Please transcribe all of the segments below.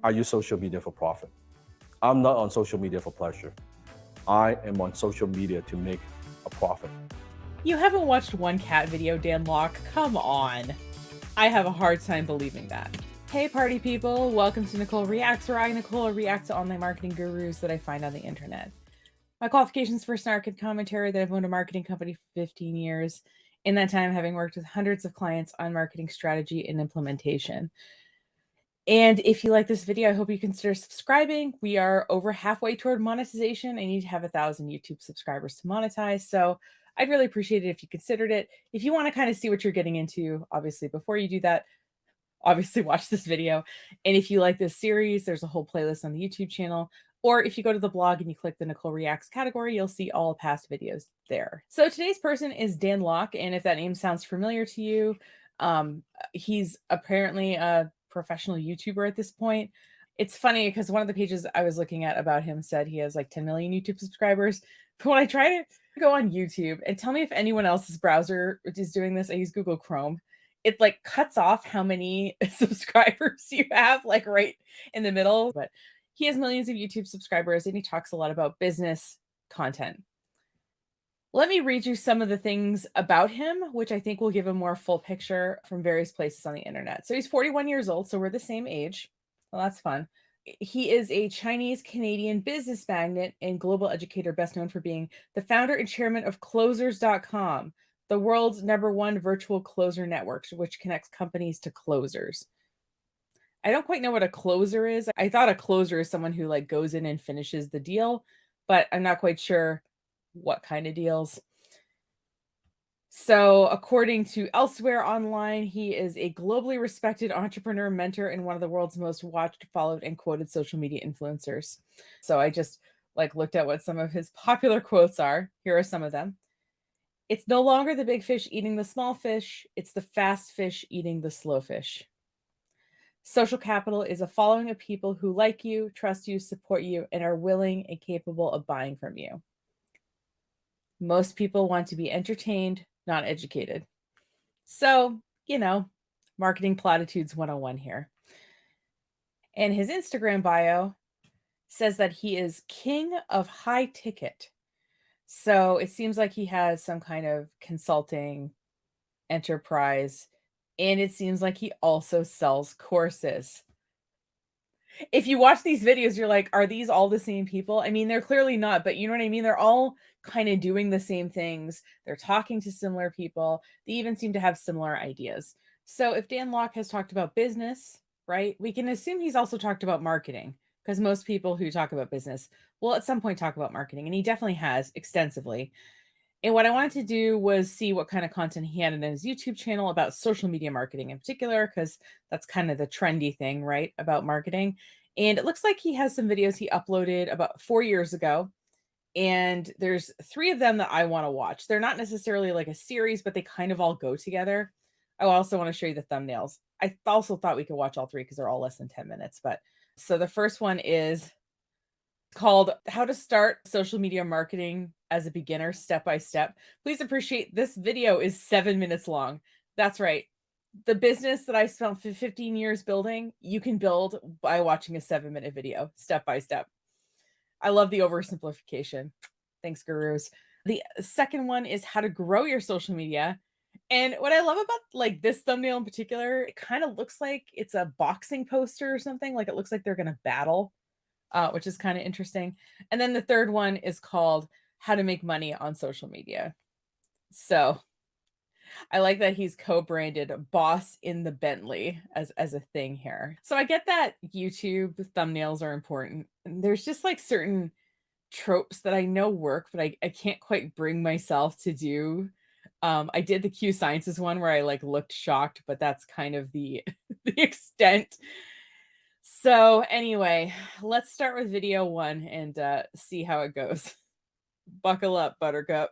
I use social media for profit. I'm not on social media for pleasure. I am on social media to make a profit. You haven't watched one cat video, Dan Locke? Come on. I have a hard time believing that. Hey party people, welcome to Nicole Reacts, where I, Nicole, react to online marketing gurus that I find on the internet. My qualifications for snark and commentary that I've owned a marketing company for 15 years. In that time, having worked with hundreds of clients on marketing strategy and implementation. And if you like this video, I hope you consider subscribing. We are over halfway toward monetization. I need to have 1,000 YouTube subscribers to monetize. So I'd really appreciate it if you considered it. If you want to kind of see what you're getting into, obviously, before you do that, obviously watch this video. And if you like this series, there's a whole playlist on the YouTube channel. Or if you go to the blog and you click the Nicole Reacts category, you'll see all past videos there. So today's person is Dan Locke. And if that name sounds familiar to you, he's apparently a professional YouTuber at this point. It's funny because one of the pages I was looking at about him said he has like 10 million YouTube subscribers. But when I try to go on YouTube and tell me if anyone else's browser is doing this, I use Google Chrome. It like cuts off how many subscribers you have, like right in the middle. But he has millions of YouTube subscribers and he talks a lot about business content. Let me read you some of the things about him, which I think will give a more full picture from various places on the internet. So he's 41 years old, so we're the same age. Well, that's fun. He is a Chinese-Canadian business magnate and global educator, best known for being the founder and chairman of Closers.com, the world's #1 virtual closer network, which connects companies to closers. I don't quite know what a closer is. I thought a closer is someone who like goes in and finishes the deal, but I'm not quite sure what kind of deals. So according to Elsewhere Online, he is a globally respected entrepreneur, mentor, and one of the world's most watched, followed, and quoted social media influencers. So I just like looked at what some of his popular quotes are. Here are some of them. It's no longer the big fish eating the small fish. It's the fast fish eating the slow fish. Social capital is a following of people who like you, trust you, support you, and are willing and capable of buying from you. Most people want to be entertained, not educated. So, marketing platitudes 101 here. And his Instagram bio says that he is king of high ticket. So it seems like he has some kind of consulting enterprise, and it seems like he also sells courses. If you watch these videos, you're like, are these all the same people? I mean, they're clearly not, but you know what I mean? They're all kind of doing the same things. They're talking to similar people. They even seem to have similar ideas. So if Dan Locke has talked about business, right, we can assume he's also talked about marketing, because most people who talk about business will at some point talk about marketing, and he definitely has extensively. And what I wanted to do was see what kind of content he had in his YouTube channel about social media marketing in particular, because that's kind of the trendy thing, right, about marketing. And it looks like he has some videos he uploaded about 4 years ago. And there's 3 of them that I want to watch. They're not necessarily like a series, but they kind of all go together. I also want to show you the thumbnails. I also thought we could watch all 3 because they're all less than 10 minutes. But so the first one is called How to Start Social Media Marketing as a Beginner Step by Step. Please appreciate this video is 7 minutes long. That's right. The business that I spent 15 years building, you can build by watching a 7-minute video, step by step. I love the oversimplification. Thanks, gurus. The second one is how to grow your social media. And what I love about like this thumbnail in particular, it kind of looks like it's a boxing poster or something. Like it looks like they're going to battle. Which is kind of interesting. And then the third one is called How to Make Money on Social Media. So I like that he's co-branded Boss in the Bentley as a thing here. So I get that YouTube thumbnails are important. And there's just like certain tropes that I know work, but I can't quite bring myself to do. I did the Q Sciences one where I like looked shocked, but that's kind of the the extent. So anyway, let's start with video 1 and see how it goes. Buckle up, Buttercup.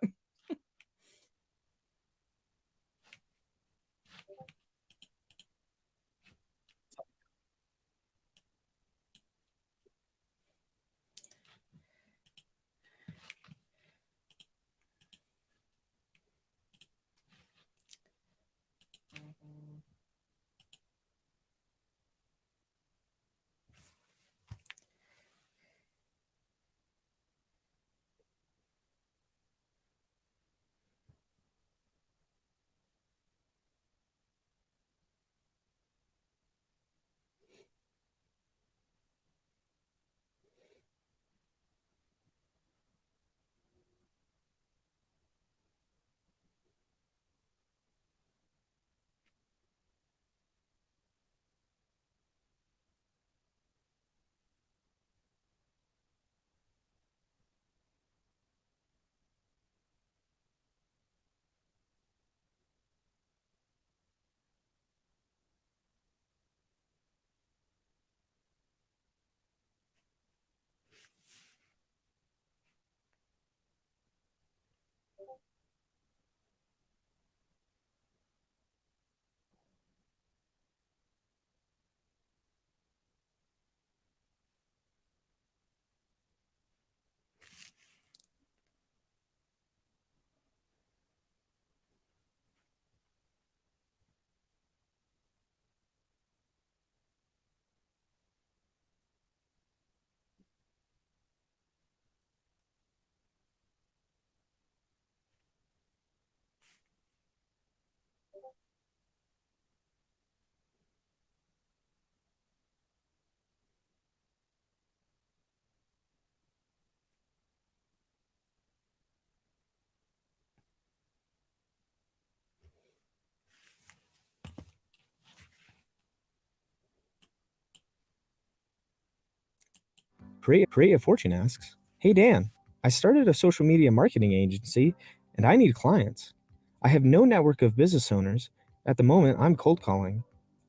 Create a Fortune asks, "Hey Dan, I started a social media marketing agency and I need clients. I have no network of business owners. At the moment, I'm cold calling.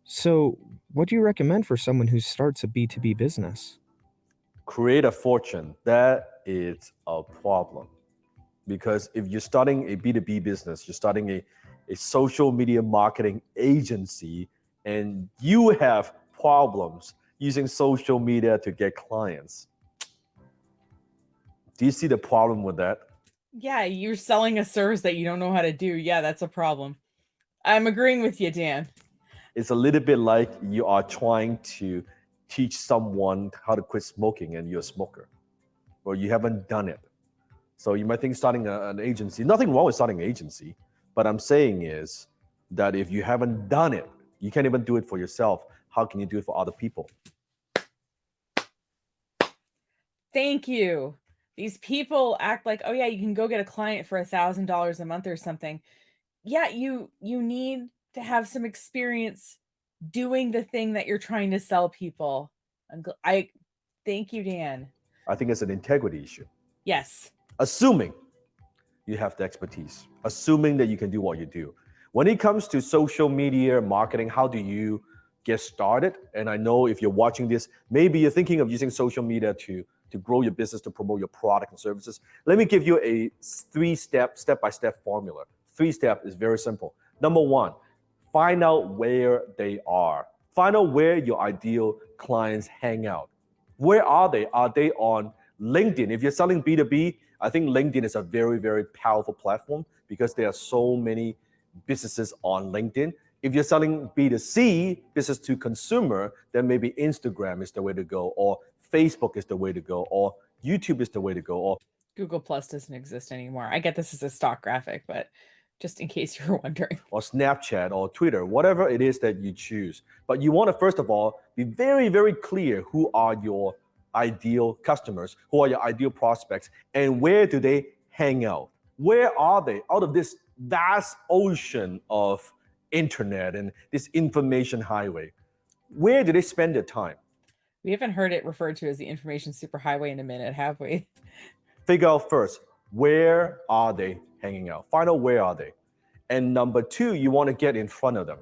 So, what do you recommend for someone who starts a B2B business?" Create a fortune. That is a problem. Because if you're starting a B2B business, you're starting a social media marketing agency, and you have problems using social media to get clients. Do you see the problem with that? Yeah, you're selling a service that you don't know how to do. Yeah, that's a problem. I'm agreeing with you, Dan. It's a little bit like you are trying to teach someone how to quit smoking and you're a smoker, or you haven't done it. So you might think starting an agency, nothing wrong with starting an agency, but I'm saying is that if you haven't done it, you can't even do it for yourself. How can you do it for other people? Thank you. These people act like, oh yeah, you can go get a client for $1,000 a month or something. Yeah, you need to have some experience doing the thing that you're trying to sell people. I thank you, Dan. I think it's an integrity issue. Yes. Assuming you have the expertise, assuming that you can do what you do. When it comes to social media marketing, how do you get started? And I know if you're watching this, maybe you're thinking of using social media to grow your business, to promote your product and services. Let me give you a step-by-step formula. 3-step is very simple. Number one, find out where they are. Find out where your ideal clients hang out. Where are they? Are they on LinkedIn? If you're selling B2B, I think LinkedIn is a very, very powerful platform because there are so many businesses on LinkedIn. If you're selling B2C, business to consumer, then maybe Instagram is the way to go, or Facebook is the way to go, or YouTube is the way to go, or Google Plus doesn't exist anymore. I get this as a stock graphic, but just in case you were wondering. or Snapchat or Twitter, whatever it is that you choose. But you want to, first of all, be very, very clear who are your ideal customers, who are your ideal prospects, and where do they hang out? Where are they out of this vast ocean of internet and this information highway? Where do they spend their time? We haven't heard it referred to as the information superhighway in a minute, have we? Figure out first, where are they hanging out? Find out where are they. And number two, you want to get in front of them.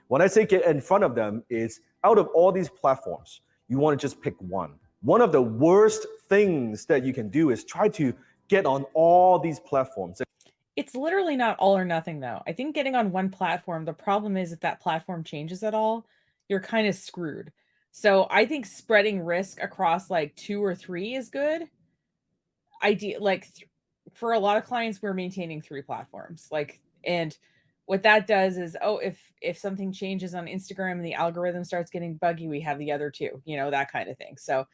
When I say get in front of them, is out of all these platforms, you want to just pick one. One of the worst things that you can do is try to get on all these platforms. It's literally not all or nothing, though. I think getting on one platform, the problem is if that platform changes at all, you're kind of screwed. So I think spreading risk across like 2 or 3 is good. For a lot of clients, we're maintaining 3 platforms. And what that does is, if something changes on Instagram and the algorithm starts getting buggy, we have the other 2, that kind of thing. So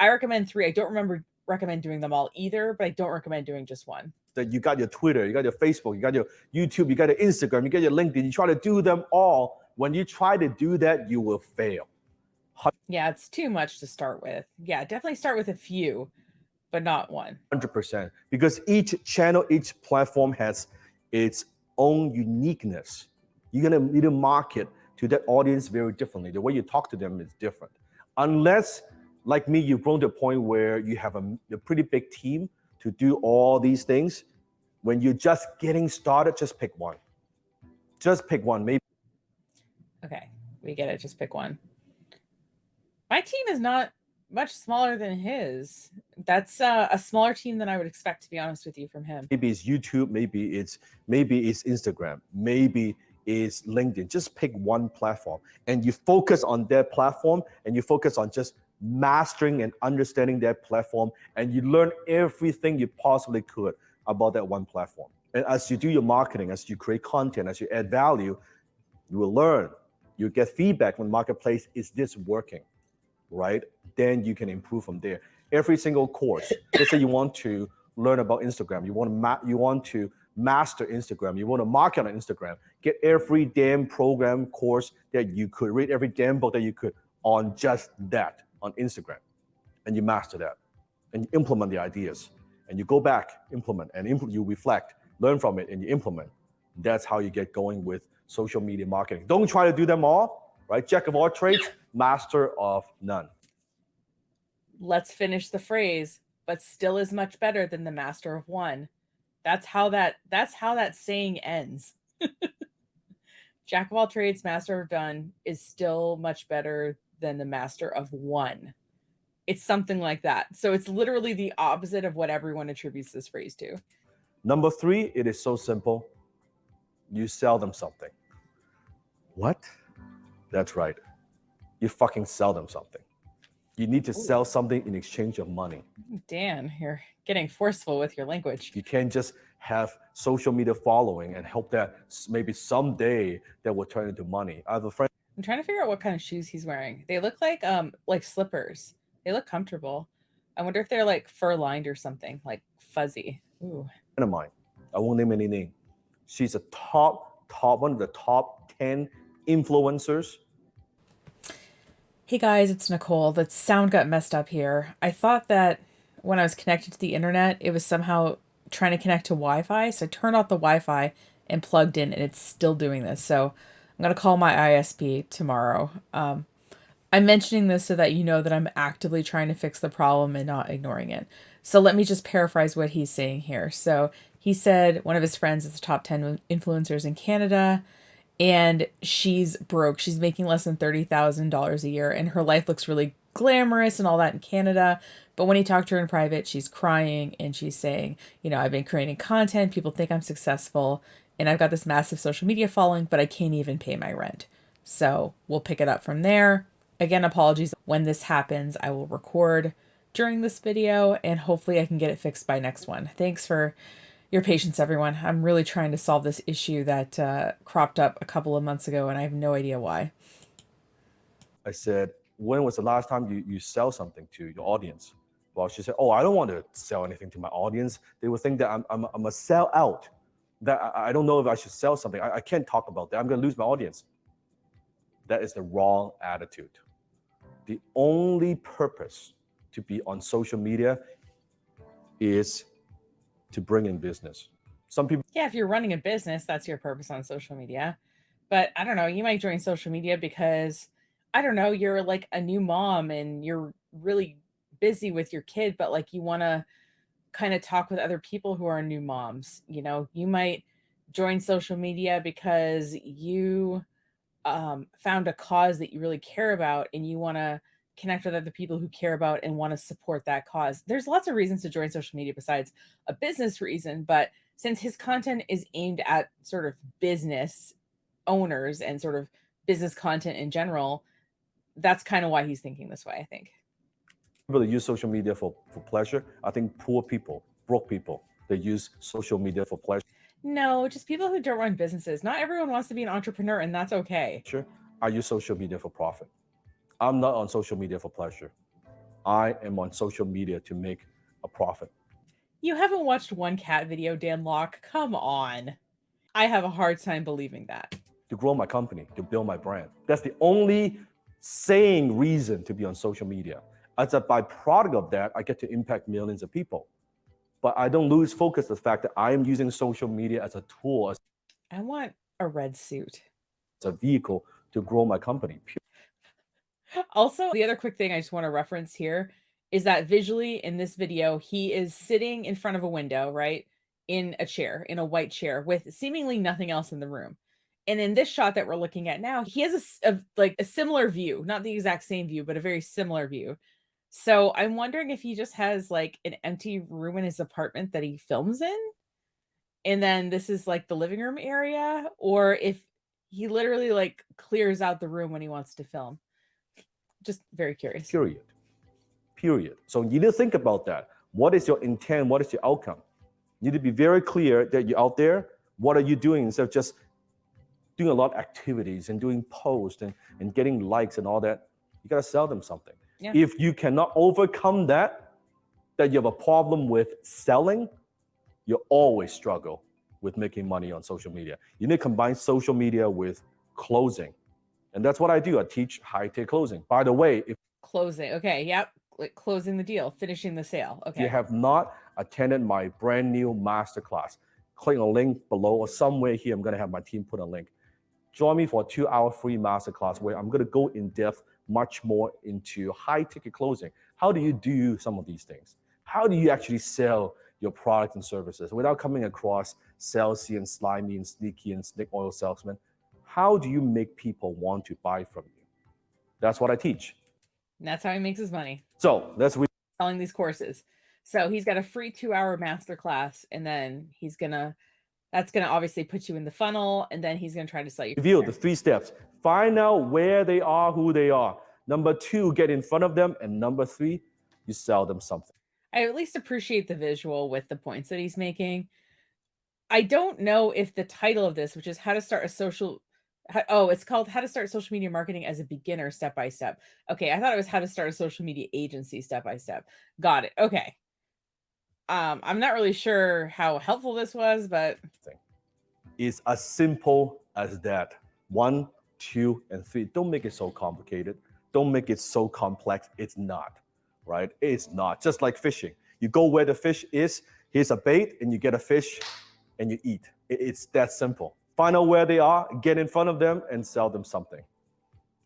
I recommend 3. I don't recommend doing them all either, but I don't recommend doing just one. That you got your Twitter, you got your Facebook, you got your YouTube, you got your Instagram, you got your LinkedIn. You try to do them all. When you try to do that, you will fail. Yeah, it's too much to start with. Yeah, definitely start with a few, but not one. 100%. Because each channel, each platform has its own uniqueness. You're going to need to market to that audience very differently. The way you talk to them is different. Unless, like me, you've grown to a point where you have a pretty big team to do all these things. When you're just getting started, just pick one. Just pick one. Maybe. Okay, we get it. Just pick one. My team is not much smaller than his. That's a smaller team than I would expect, to be honest with you, from him. Maybe it's YouTube, maybe it's Instagram, maybe it's LinkedIn. Just pick one platform and you focus on that platform, and you focus on just mastering and understanding that platform, and you learn everything you possibly could about that one platform. And as you do your marketing, as you create content, as you add value, you will learn. You get feedback from the marketplace. Is this working? Right? Then you can improve from there. Every single course, let's say you want to learn about Instagram, you want to master Instagram, you want to market on Instagram, get every damn program course that you could, read every damn book that you could on just that, on Instagram, and you master that, and you implement the ideas, and you go back, implement, and you reflect, learn from it, and you implement. That's how you get going with social media marketing. Don't try to do them all, right? Jack of all trades, master of none. let's finish the phrase, but still is much better than the master of one. That's how that saying ends. Jack of all trades, master of none is still much better than the master of one. It's something like that. So it's literally the opposite of what everyone attributes this phrase to. Number 3, it is so simple. You sell them something. What? That's right. You fucking sell them something. You need to sell something in exchange of money. Dan, you're getting forceful with your language. You can't just have social media following and hope that maybe someday that will turn into money. I have a friend. I'm trying to figure out what kind of shoes he's wearing. They look like slippers. They look comfortable. I wonder if they're like fur lined or something, like fuzzy. Ooh. Friend of mine. I won't name any name. She's a one of the top 10 influencers. Hey guys, it's Nicole. The sound got messed up here. I thought that when I was connected to the internet, it was somehow trying to connect to Wi-Fi. So I turned off the Wi-Fi and plugged in, and it's still doing this. So I'm going to call my ISP tomorrow. I'm mentioning this so that you know that I'm actively trying to fix the problem and not ignoring it. So let me just paraphrase what he's saying here. So he said one of his friends is the top 10 influencers in Canada, and she's broke. She's making less than $30,000 a year, and her life looks really glamorous and all that in Canada. But when he talked to her in private, she's crying and she's saying, you know, I've been creating content. People think I'm successful and I've got this massive social media following, but I can't even pay my rent. So we'll pick it up from there. Again, apologies. When this happens, I will record during this video and hopefully I can get it fixed by next one. Thanks for your patience, everyone. I'm really trying to solve this issue that cropped up a couple of months ago and I have no idea why. I said, when was the last time you sell something to your audience? Well, she said, oh, I don't want to sell anything to my audience. They would think that I'm a sellout, that I don't know if I should sell something. I can't talk about that. I'm going to lose my audience. That is the wrong attitude. The only purpose to be on social media is to bring in business. Some people. Yeah, if you're running a business, that's your purpose on social media. But I don't know, you might join social media because, I don't know, you're like a new mom and you're really busy with your kid, but like you want to kind of talk with other people who are new moms. You know, you might join social media because you found a cause that you really care about and you want to connect with other people who care about and want to support that cause. There's lots of reasons to join social media besides a business reason, but since his content is aimed at sort of business owners and sort of business content in general, that's kind of why he's thinking this way, I think. People that use social media for pleasure, I think poor people, broke people, they use social media for pleasure. No, just people who don't run businesses. Not everyone wants to be an entrepreneur, and that's okay. Sure, I use social media for profit. I'm not on social media for pleasure. I am on social media to make a profit. You haven't watched one cat video, Dan Locke? Come on. I have a hard time believing that. To grow my company, to build my brand. That's the only sane reason to be on social media. As a byproduct of that, I get to impact millions of people. But I don't lose focus of the fact that I am using social media as a tool, I want a red suit. as a vehicle to grow my company. Also, the other quick thing I just want to reference here is that visually in this video, he is sitting in front of a window, right? In a chair, in a white chair with seemingly nothing else in the room. And in this shot that we're looking at now, he has a similar view, not the exact same view, but a very similar view. So I'm wondering if he just has like an empty room in his apartment that he films in. And then this is like the living room area, or if he literally like clears out the room when he wants to film. Just very curious. Period. So you need to think about that. What is your intent? What is your outcome? You need to be very clear that you're out there. What are you doing instead of just doing a lot of activities and doing posts and getting likes and all that? You got to sell them something. Yeah. If you cannot overcome that you have a problem with selling, you always struggle with making money on social media. You need to combine social media with closing. And that's what I do. I teach high-ticket closing. By the way, if closing, okay, yep, like closing the deal, finishing the sale. Okay. If you have not attended my brand new masterclass, click on a link below or somewhere here. I'm going to have my team put a link. Join me for a 2-hour free masterclass where I'm going to go in depth much more into high ticket closing. How do you do some of these things? How do you actually sell your product and services without coming across salesy and slimy and sneaky and snake oil salesman? How do you make people want to buy from you? That's what I teach. And that's how he makes his money. So let's selling these courses. So he's got a free 2-hour masterclass, and then that's gonna obviously put you in the funnel, and then he's gonna try to sell you. Reveal the 3 steps. Find out where they are, who they are. Number 2, get in front of them, and number 3, you sell them something. I at least appreciate the visual with the points that he's making. I don't know if the title of this, which is how to start a social, it's called How to Start Social Media Marketing as a Beginner Step by Step. Okay, I thought it was How to Start a Social Media Agency Step by Step. Got it. Okay. I'm not really sure how helpful this was, but it's as simple as that. 1, 2, and 3. Don't make it so complicated. Don't make it so complex. It's not, right? It's not. Just like fishing. You go where the fish is, here's a bait, and you get a fish, and you eat. It's that simple. Find out where they are, get in front of them, and sell them something.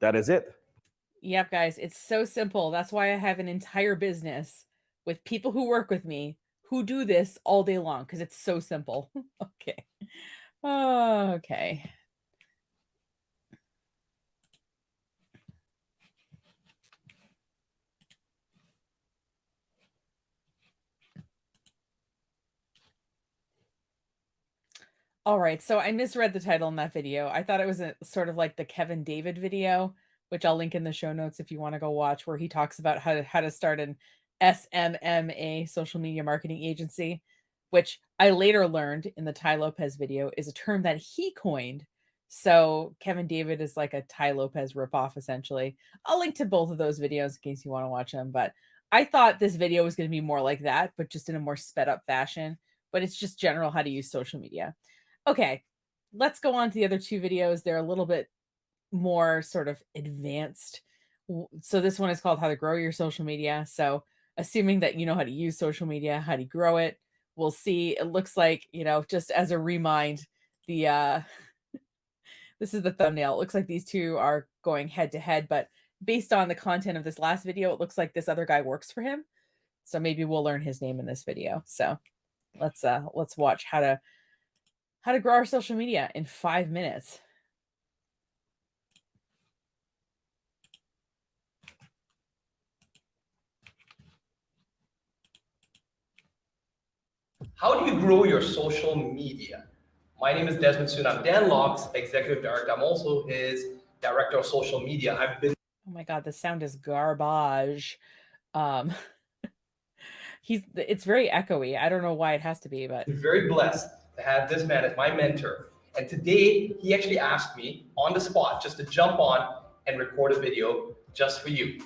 That is it. Yep, guys, it's so simple. That's why I have an entire business with people who work with me who do this all day long, because it's so simple. Okay. Okay. All right, so I misread the title in that video. I thought it was sort of like the Kevin David video, which I'll link in the show notes if you want to go watch, where he talks about how to start an SMMA, social media marketing agency, which I later learned in the Ty Lopez video is a term that he coined. So Kevin David is like a Ty Lopez ripoff, essentially. I'll link to both of those videos in case you want to watch them. But I thought this video was going to be more like that, but just in a more sped up fashion. But it's just general how to use social media. Okay, let's go on to the other 2 videos. They're a little bit more sort of advanced. So this one is called How to Grow Your Social Media. So assuming that you know how to use social media, how to grow it, we'll see. It looks like, just as a remind, the this is the thumbnail. It looks like these 2 are going head to head, but based on the content of this last video, it looks like this other guy works for him. So maybe we'll learn his name in this video. So let's watch how to grow our social media in 5 minutes. How do you grow your social media? My name is Desmond Soon. I'm Dan Locke's executive director. I'm also his director of social media. I've been. Oh my God, the sound is garbage. It's very echoey. I don't know why it has to be, but very blessed to have this man as my mentor. And today he actually asked me on the spot just to jump on and record a video just for you.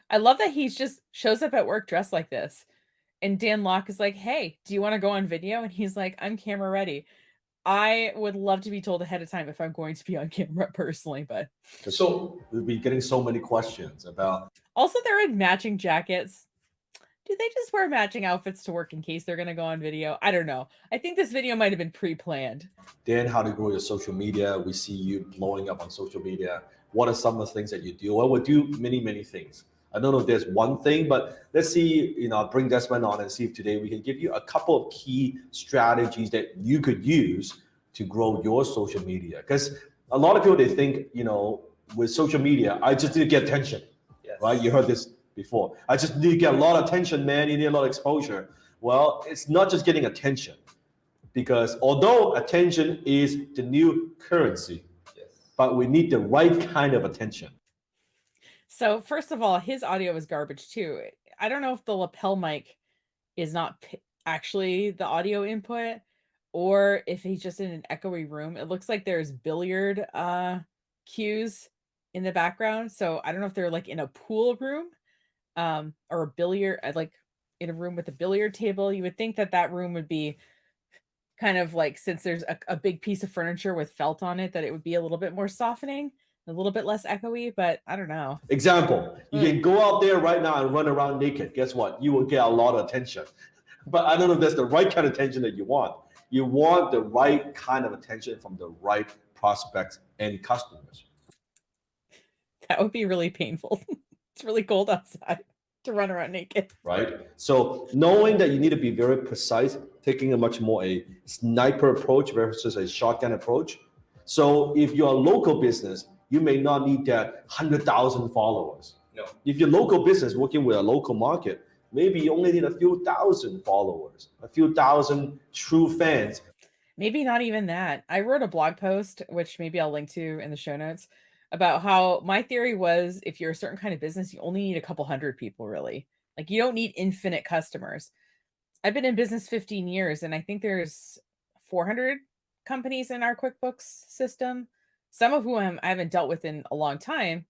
I love that he just shows up at work dressed like this. And Dan Locke is like, hey, do you want to go on video? And he's like, I'm camera ready. I would love to be told ahead of time if I'm going to be on camera personally, but. So we'll be getting so many questions about. Also, they're in matching jackets. Do they just wear matching outfits to work in case they're going to go on video? I don't know. I think this video might have been pre-planned. Dan, how to grow your social media. We see you blowing up on social media. What are some of the things that you do? Well, we do many, many things. I don't know if there's one thing, but let's see, bring Desmond on and see if today we can give you a couple of key strategies that you could use to grow your social media. Because a lot of people, they think, with social media, I just need to get attention, yes. Right? You heard this before. I just need to get a lot of attention, man. You need a lot of exposure. Well, it's not just getting attention, because although attention is the new currency, yes, but we need the right kind of attention. So first of all, his audio is garbage too. I don't know if the lapel mic is not actually the audio input, or if he's just in an echoey room. It looks like there's billiard cues in the background. So I don't know if they're like in a pool room or a billiard, like in a room with a billiard table. You would think that room would be kind of like, since there's a big piece of furniture with felt on it, that it would be a little bit more softening, a little bit less echoey, but I don't know. Example, you can go out there right now and run around naked. Guess what? You will get a lot of attention. But I don't know if that's the right kind of attention that you want. You want the right kind of attention from the right prospects and customers. That would be really painful. It's really cold outside to run around naked. Right? So knowing that you need to be very precise, taking a much more a sniper approach versus a shotgun approach. So if you're a local business, you may not need that 100,000 followers. No. If you're local business working with a local market, maybe you only need a few thousand followers, a few thousand true fans. Maybe not even that. I wrote a blog post, which maybe I'll link to in the show notes, about how my theory was if you're a certain kind of business, you only need a couple hundred people, really. Like, you don't need infinite customers. I've been in business 15 years, and I think there's 400 companies in our QuickBooks system, some of whom I haven't dealt with in a long time.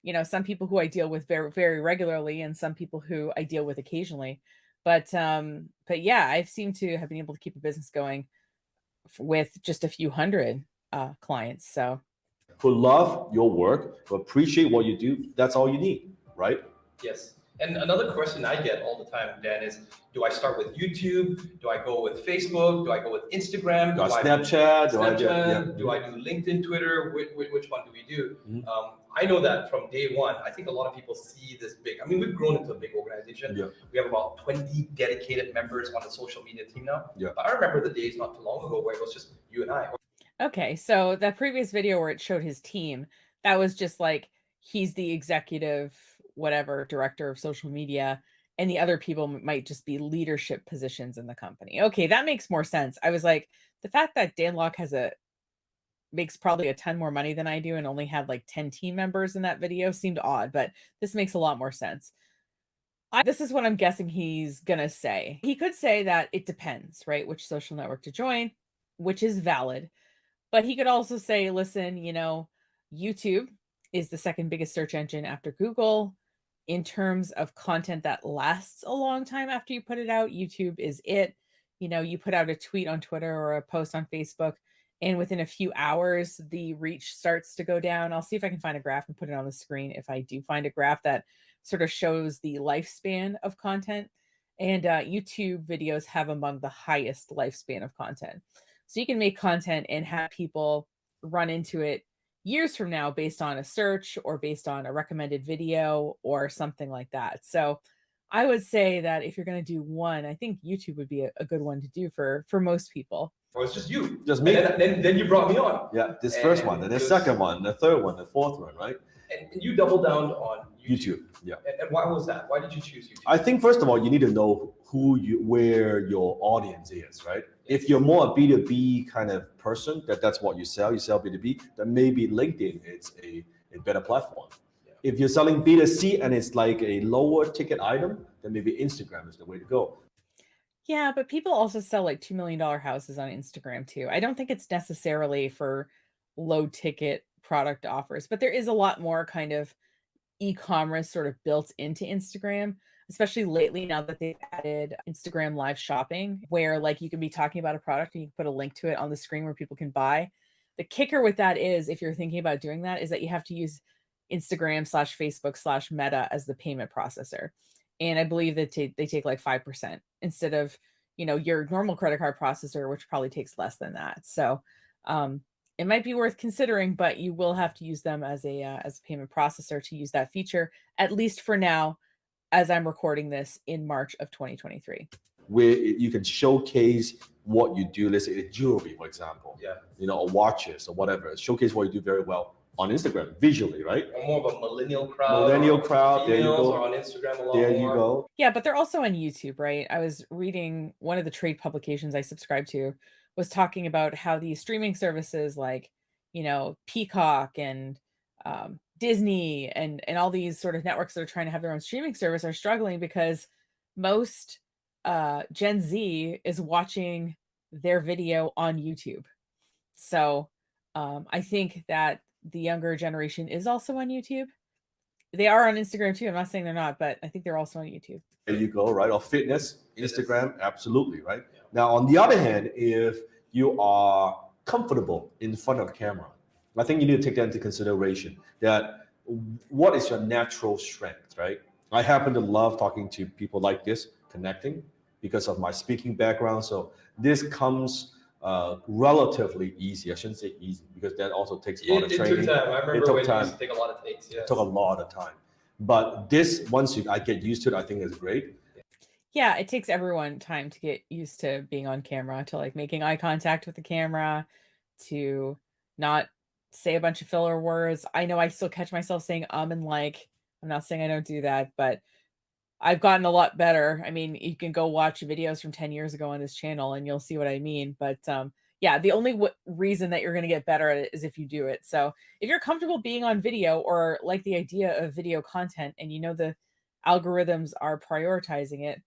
You know, some people who I deal with very, very regularly, and some people who I deal with occasionally. But yeah, I've seemed to have been able to keep a business going with just a few hundred clients. So Who love your work, who appreciate what you do, that's all you need, right? Yes. And another question I get all the time, Dan, is do I start with YouTube? Do I go with Facebook? Do I go with Instagram? Do I Snapchat? Do I do LinkedIn, Twitter? Which one do we do? Mhm. I know that from day one, I think a lot of people see this big. I mean, we've grown into a big organization. Yeah. We have about 20 dedicated members on the social media team now. Yeah. But I remember the days not too long ago where it was just you and I. okay, so that previous video where it showed his team, that was just like he's the executive, whatever, director of social media, and the other people might just be leadership positions in the company. Okay, that makes more sense. I was like, the fact that Dan Lok makes probably a ton more money than I do and only had like 10 team members in that video seemed odd, but this makes a lot more sense. This is what I'm guessing he's gonna say. He could say that it depends, right? Which social network to join, which is valid. But he could also say, listen, you know, YouTube is the second biggest search engine after Google. In terms of content that lasts a long time after you put it out, YouTube is it. You know, you put out a tweet on Twitter or a post on Facebook, and within a few hours, the reach starts to go down. I'll see if I can find a graph and put it on the screen if I do find a graph that sort of shows the lifespan of content. And YouTube videos have among the highest lifespan of content. So you can make content and have people run into it years from now based on a search or based on a recommended video or something like that. So I would say that if you're going to do one, I think YouTube would be a good one to do for most people. Or it's just you. Just me. And then you brought me on. Yeah, this first one, and the second one, the third one, the fourth one, right? And you doubled down on YouTube. Yeah. And why was that? Why did you choose YouTube? I think first of all, you need to know where your audience is, right? If you're more a B2B kind of person, that's what you sell B2B, then maybe LinkedIn is a better platform. Yeah. If you're selling B2C and it's like a lower ticket item, then maybe Instagram is the way to go. Yeah, but people also sell like $2 million houses on Instagram too. I don't think it's necessarily for low ticket product offers, but there is a lot more kind of e-commerce sort of built into Instagram, especially lately now that they've added Instagram live shopping, where like you can be talking about a product and you can put a link to it on the screen where people can buy. The kicker with that is, if you're thinking about doing that, is that you have to use Instagram/Facebook/Meta as the payment processor. And I believe that they take like 5% instead of, you know, your normal credit card processor, which probably takes less than that. So it might be worth considering, but you will have to use them as a payment processor to use that feature, at least for now, as I'm recording this in March of 2023. Where you can showcase what you do, let's say jewelry, for example, you know, or watches or whatever, showcase what you do very well on Instagram visually, right? Or more of a millennial crowd. There you go. Are on Instagram a lot There more. you go. Yeah, but they're also on YouTube, right? I was reading one of the trade publications I subscribe to was talking about how these streaming services like, you know, Peacock and Disney and all these sort of networks that are trying to have their own streaming service are struggling because most Gen Z is watching their video on YouTube. So I think that the younger generation is also on YouTube. They are on Instagram too. I'm not saying they're not, but I think they're also on YouTube. There you go, right? Or fitness, Instagram, absolutely, right? Yeah. Now, on the other hand, if you are comfortable in front of the camera, I think you need to take that into consideration, that what is your natural strength, right? I happen to love talking to people like this, connecting because of my speaking background. So this comes relatively easy. I shouldn't say easy because that also takes a lot of It training. took time. I remember took when time. it used to take a lot of takes. Yes. It took a lot of time. But this, once I get used to it, I think is great. Yeah, it takes everyone time to get used to being on camera, to like making eye contact with the camera, to not say a bunch of filler words. I know I still catch myself saying and like. I'm not saying I don't do that, but I've gotten a lot better. I mean, you can go watch videos from 10 years ago on this channel and you'll see what I mean. But yeah, the only reason that you're going to get better at it is if you do it. So if you're comfortable being on video or like the idea of video content and you know the algorithms are prioritizing it,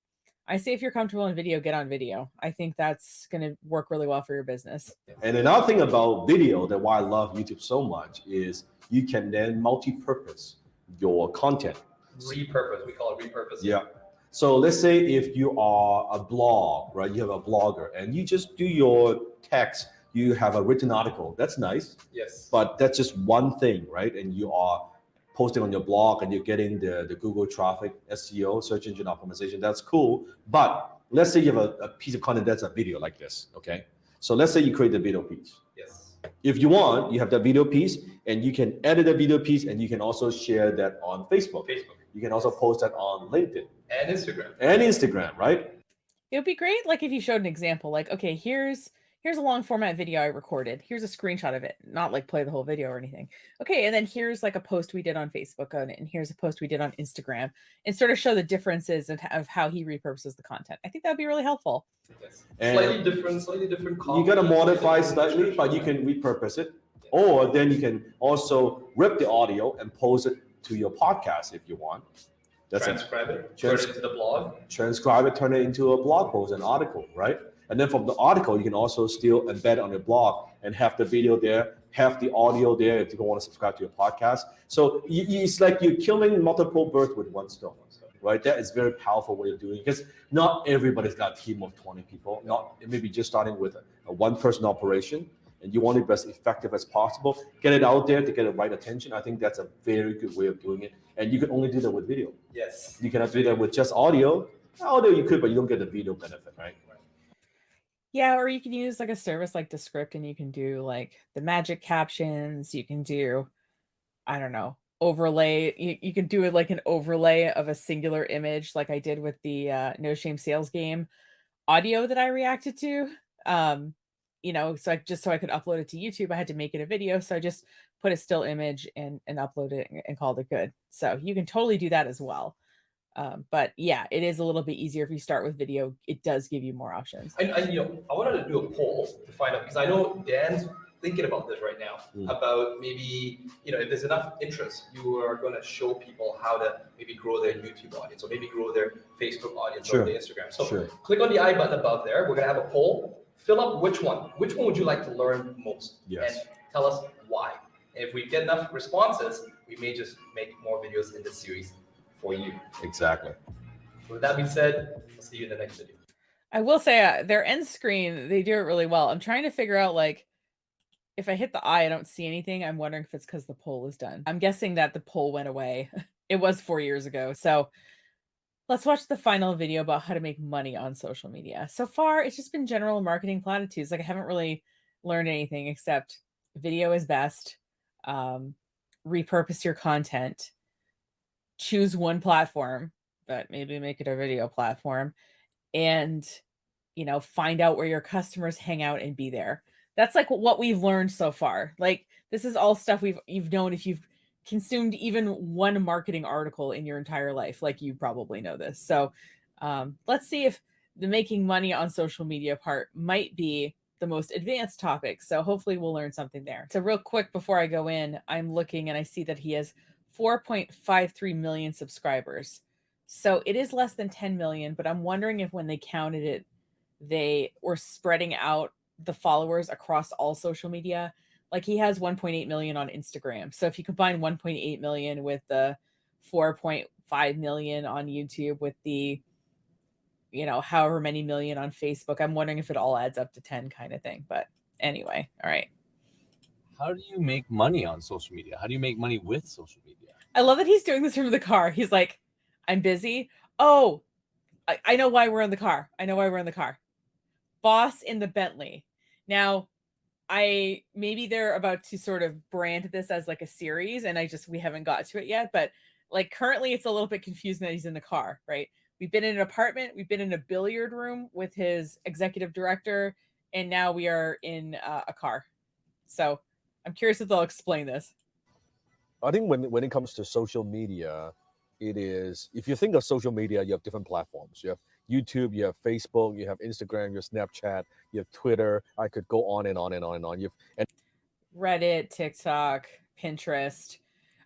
I say if you're comfortable in video, get on video. I think that's going to work really well for your business. And another thing about video that why I love YouTube so much is you can then multi-purpose your content. Repurpose, we call it repurpose. Yeah. So let's say if you are a blog, right? You have a blogger and you just do your text, you have a written article. That's nice. Yes. But that's just one thing, right? And you are posting on your blog and you're getting the Google traffic, SEO, search engine optimization. That's cool. But let's say you have a piece of content that's a video like this, okay? So let's say you create the video piece. Yes. If you want, you have that video piece and you can edit the video piece and you can also share that on Facebook. You can also post that on LinkedIn. And Instagram. Right? It would be great, like if you showed an example, like, okay, here's a long format video I recorded. Here's a screenshot of it, not like play the whole video or anything. Okay, and then here's like a post we did on Facebook and here's a post we did on Instagram, and sort of show the differences of how he repurposes the content. I think that would be really helpful. Yes. Slightly different. You got to modify slightly, but you can repurpose it. Or then you can also rip the audio and post it to your podcast if you want. Transcribe it, turn it into the blog. Transcribe it, turn it into a blog post, an article, right? And then from the article, you can also still embed on your blog and have the video there, have the audio there if you don't want to subscribe to your podcast. So it's like you're killing multiple birds with one stone, right? That is very powerful way of doing it because not everybody's got a team of 20 people. Not maybe just starting with a one-person operation. And you want it as effective as possible, get it out there to get the right attention. I think that's a very good way of doing it. And you can only do that with video. Yes. You cannot do that with just audio. Audio you could, but you don't get the video benefit, right? Yeah, or you can use like a service like Descript and you can do like the magic captions. You can do, I don't know, overlay. You can do it like an overlay of a singular image like I did with the No Shame Sales Game audio that I reacted to. You know, so I could upload it to YouTube, I had to make it a video. So I just put a still image and upload it and called it good. So you can totally do that as well. But yeah, it is a little bit easier if you start with video. It does give you more options. I wanted to do a poll to find out because I know Dan's thinking about this right now about maybe, if there's enough interest, you are going to show people how to maybe grow their YouTube audience or maybe grow their Facebook audience or their Instagram. So click on the I button above there. We're going to have a poll. Fill up which one would you like to learn most? Yes. And tell us why. And if we get enough responses, we may just make more videos in this series for you. Exactly. With that being said, we'll see you in the next video. I will say their end screen, they do it really well. I'm trying to figure out like, if I hit the I don't see anything. I'm wondering if it's because the poll is done. I'm guessing that the poll went away. It was 4 years ago. So let's watch the final video about how to make money on social media. So far, it's just been general marketing platitudes. Like I haven't really learned anything except video is best. Repurpose your content. Choose one platform, but maybe make it a video platform. And, find out where your customers hang out and be there. That's like what we've learned so far. Like this is all stuff you've known if you've consumed even one marketing article in your entire life, like you probably know this. So let's see if the making money on social media part might be the most advanced topic. So hopefully we'll learn something there. So real quick before I go in, I'm looking and I see that he has 4.53 million subscribers. So it is less than 10 million, but I'm wondering if when they counted it, they were spreading out the followers across all social media. Like he has 1.8 million on Instagram. So if you combine 1.8 million with the 4.5 million on YouTube with the, however many million on Facebook, I'm wondering if it all adds up to 10 kind of thing. But anyway, all right. How do you make money on social media? How do you make money with social media? I love that he's doing this from the car. He's like, I'm busy. Oh, I know why we're in the car. Boss in the Bentley. Now, maybe they're about to sort of brand this as like a series, and we haven't got to it yet, but like currently it's a little bit confusing that he's in the car, right? We've been in an apartment, we've been in a billiard room with his executive director, and now we are in a car. So I'm curious if they'll explain this. I think when it comes to social media, it is, if you think of social media, you have different platforms. You have YouTube, you have Facebook, you have Instagram, you have Snapchat, you have Twitter. I could go on and on and on and on. And Reddit, TikTok, Pinterest.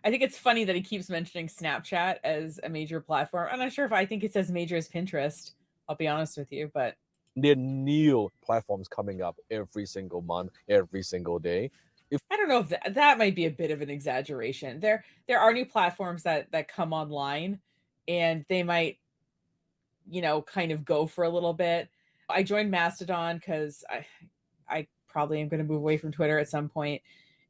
I think it's funny that he keeps mentioning Snapchat as a major platform. I'm not sure if I think it's as major as Pinterest, I'll be honest with you, but there are new platforms coming up every single month, every single day. I don't know if that might be a bit of an exaggeration. There are new platforms that come online, and they might, kind of go for a little bit. I joined Mastodon because I probably am going to move away from Twitter at some point.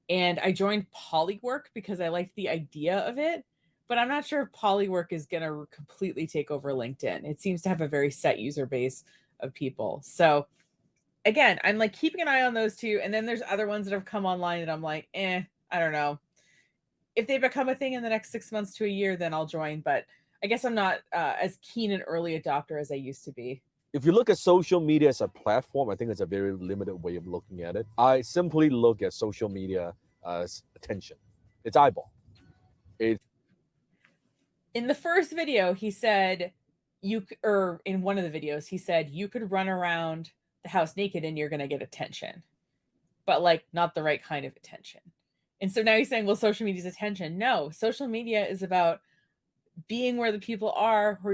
And I joined Polywork because I liked the idea of it, but I'm not sure if Polywork is going to completely take over LinkedIn. It seems to have a very set user base of people. So again, I'm like keeping an eye on those two. And then there's other ones that have come online that I'm like, I don't know. If they become a thing in the next 6 months to a year, then I'll join. But I guess I'm not as keen an early adopter as I used to be. If you look at social media as a platform, I think it's a very limited way of looking at it. I simply look at social media as attention. It's eyeball. It's in the first video, he said or in one of the videos, he said you could run around the house naked and you're going to get attention, but like not the right kind of attention. And so now he's saying, well, social media is attention. No, social media is about being where the people are who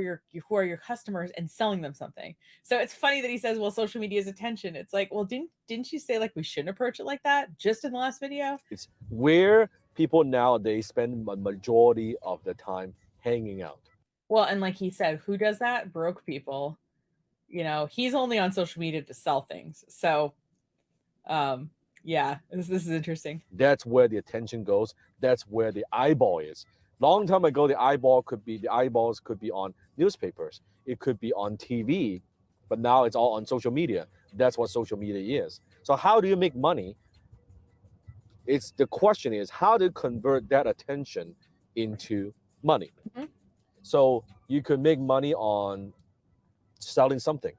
are your customers and selling them something. So it's funny that he says, well, social media is attention. It's like, well, didn't you say like we shouldn't approach it like that just in the last video? it's where people nowadays spend a majority of the time hanging out. Well, and like he said, who does that? Broke people. He's only on social media to sell things. So yeah, this is interesting. That's where the attention goes. That's where the eyeball is. Long time ago, the eyeballs could be on newspapers. It could be on TV, but now it's all on social media. That's what social media is. So how do you make money? The question is how to convert that attention into money. Mhm. So you could make money on selling something.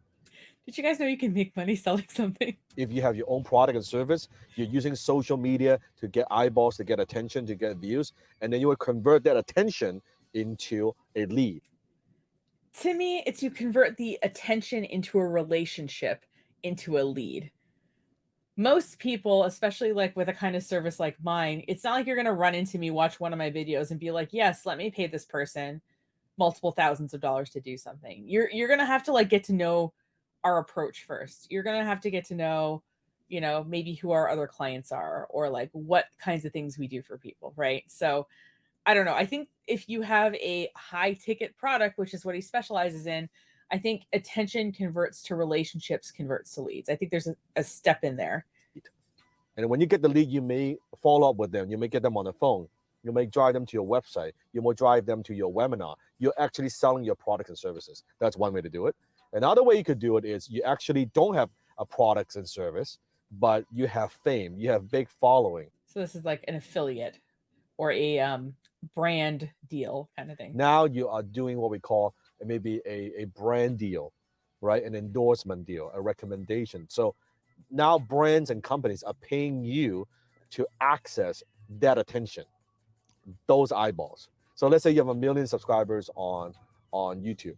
Did you guys know you can make money selling something? If you have your own product and service, you're using social media to get eyeballs, to get attention, to get views, and then you would convert that attention into a lead. To me, it's you convert the attention into a relationship into a lead. Most people, especially like with a kind of service like mine, it's not like you're going to run into me, watch one of my videos and be like, yes, let me pay this person multiple thousands of dollars to do something. You're going to have to like get to know our approach first. You're going to have to get to know, maybe who our other clients are or like what kinds of things we do for people, right? So I don't know. I think if you have a high ticket product, which is what he specializes in, I think attention converts to relationships, converts to leads. I think there's a step in there. And when you get the lead, you may follow up with them. You may get them on the phone. You may drive them to your website. You may drive them to your webinar. You're actually selling your products and services. That's one way to do it. Another way you could do it is you actually don't have a products and service, but you have fame. You have big following. So this is like an affiliate or a brand deal kind of thing. Now you are doing what we call maybe a brand deal, right? An endorsement deal, a recommendation. So now brands and companies are paying you to access that attention, those eyeballs. So let's say you have 1 million subscribers on YouTube.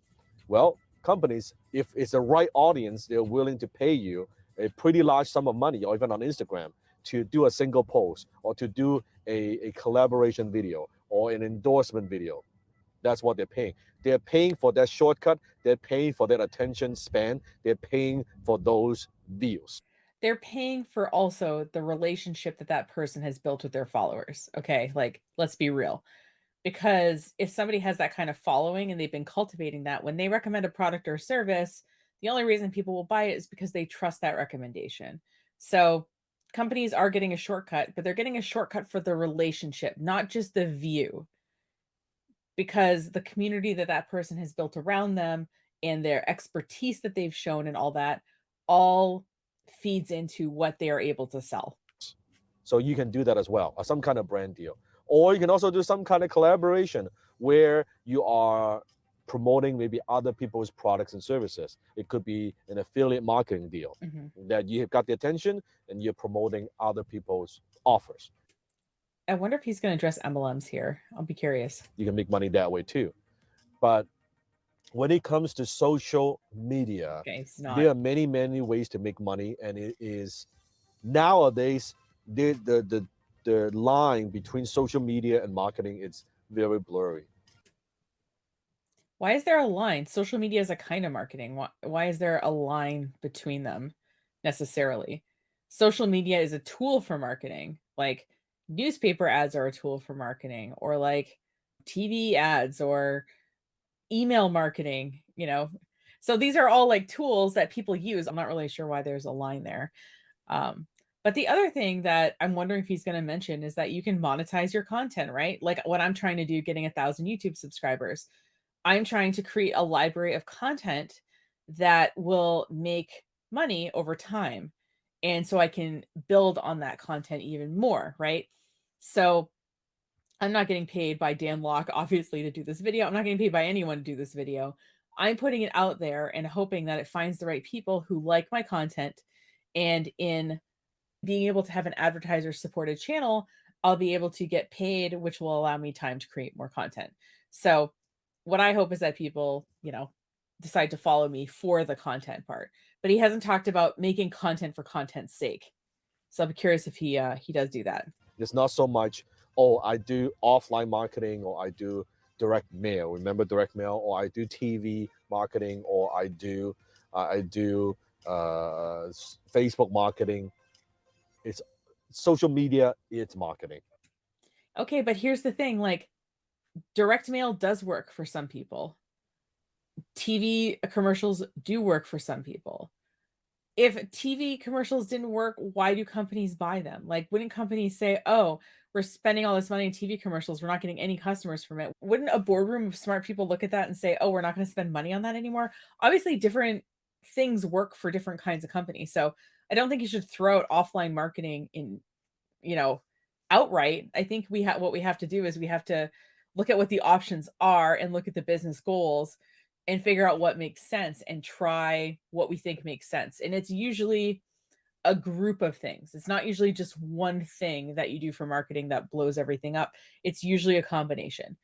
Well, companies, if it's the right audience, they're willing to pay you a pretty large sum of money, or even on Instagram, to do a single post or to do a collaboration video or an endorsement video. That's what they're paying. They're paying for that shortcut. They're paying for that attention span. They're paying for those views. They're paying for also the relationship that person has built with their followers. Okay, like let's be real. Because if somebody has that kind of following and they've been cultivating that, when they recommend a product or service, the only reason people will buy it is because they trust that recommendation. So companies are getting a shortcut, but they're getting a shortcut for the relationship, not just the view. Because the community that person has built around them and their expertise that they've shown and all that all feeds into what they are able to sell. So you can do that as well, or some kind of brand deal. Or you can also do some kind of collaboration where you are promoting maybe other people's products and services. It could be an affiliate marketing deal that you have got the attention and you're promoting other people's offers. I wonder if he's going to address MLMs here. I'll be curious. You can make money that way too. But when it comes to social media, Okay, it's not. there are many, many ways to make money. And it is nowadays, the line between social media and marketing is very blurry. Why is there a line? Social media is a kind of marketing. Why is there a line between them necessarily? Social media is a tool for marketing. Like newspaper ads are a tool for marketing, or like TV ads or email marketing, you know. So these are all like tools that people use. I'm not really sure why there's a line there. But the other thing that I'm wondering if he's going to mention is that you can monetize your content, right? Like what I'm trying to do, getting 1,000 YouTube subscribers. I'm trying to create a library of content that will make money over time. And so I can build on that content even more, right? So I'm not getting paid by Dan Locke, obviously, to do this video. I'm not getting paid by anyone to do this video. I'm putting it out there and hoping that it finds the right people who like my content. And in being able to have an advertiser supported channel, I'll be able to get paid, which will allow me time to create more content. So what I hope is that people, you know, decide to follow me for the content part. But he hasn't talked about making content for content's sake. So I'm curious if he does do that. It's not so much, oh, I do offline marketing or I do direct mail. Remember direct mail? Or I do TV marketing, or I do Facebook marketing. It's social media. It's marketing. Okay, but here's the thing: like, direct mail does work for some people. TV commercials do work for some people. If TV commercials didn't work, why do companies buy them? Like, wouldn't companies say, oh, we're spending all this money in TV commercials, we're not getting any customers from it? Wouldn't a boardroom of smart people look at that and say, oh, we're not going to spend money on that anymore? Obviously, different things work for different kinds of companies. So I don't think you should throw out offline marketing in, you know, outright. I think what we have to do is we have to look at what the options are and look at the business goals and figure out what makes sense and try what we think makes sense. And it's usually a group of things. It's not usually just one thing that you do for marketing that blows everything up. It's usually a combination.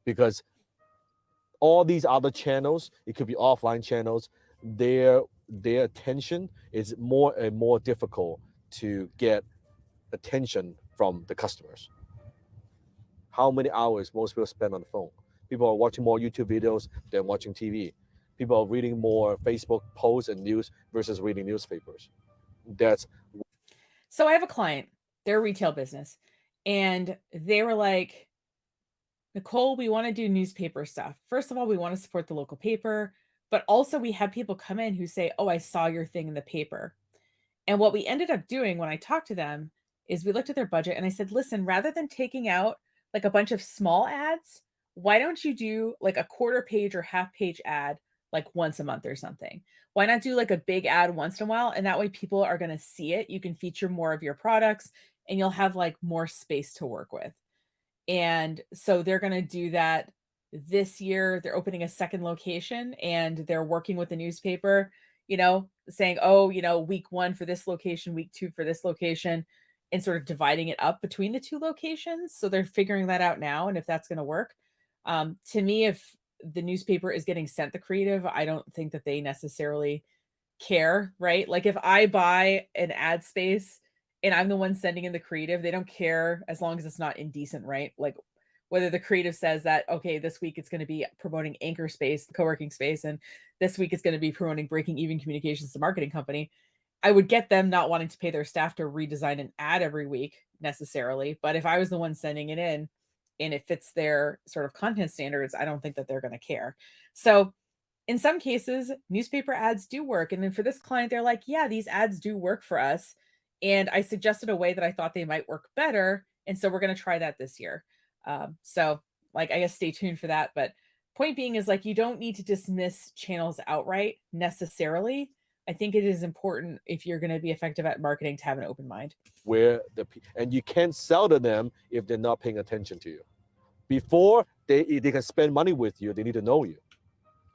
Because all these other channels, it could be offline channels, their attention is more and more difficult to get attention from the customers. How many hours most people spend on the phone? People are watching more YouTube videos than watching TV. People are reading more Facebook posts and news versus reading newspapers. So I have a client, they're a retail business, and they were like, Nicole, we want to do newspaper stuff. First of all, we want to support the local paper, but also we have people come in who say, oh, I saw your thing in the paper. And what we ended up doing when I talked to them is we looked at their budget and I said, listen, rather than taking out like a bunch of small ads, why don't you do like a quarter page or half page ad like once a month or something? Why not do like a big ad once in a while? And that way people are going to see it. You can feature more of your products and you'll have like more space to work with. And so they're going to do that this year. They're opening a second location and they're working with the newspaper, you know, saying, oh, you know, week 1 for this location, week 2 for this location, and sort of dividing it up between the 2 locations. So they're figuring that out now. And if that's going to work, to me, if the newspaper is getting sent the creative, I don't think that they necessarily care, right? Like if I buy an ad space and I'm the one sending in the creative, they don't care as long as it's not indecent, right? Like whether the creative says that, okay, this week it's going to be promoting Anchor Space, the co-working space, and this week it's going to be promoting Breaking Even Communications, the marketing company. I would get them not wanting to pay their staff to redesign an ad every week necessarily. But if I was the one sending it in and it fits their sort of content standards, I don't think that they're going to care. So in some cases, newspaper ads do work. And then for this client, they're like, yeah, these ads do work for us. And I suggested a way that I thought they might work better. And so we're going to try that this year. So like, I guess stay tuned for that. But point being is like, you don't need to dismiss channels outright necessarily. I think it is important if you're going to be effective at marketing to have an open mind. And you can't sell to them if they're not paying attention to you. Before they can spend money with you, they need to know you.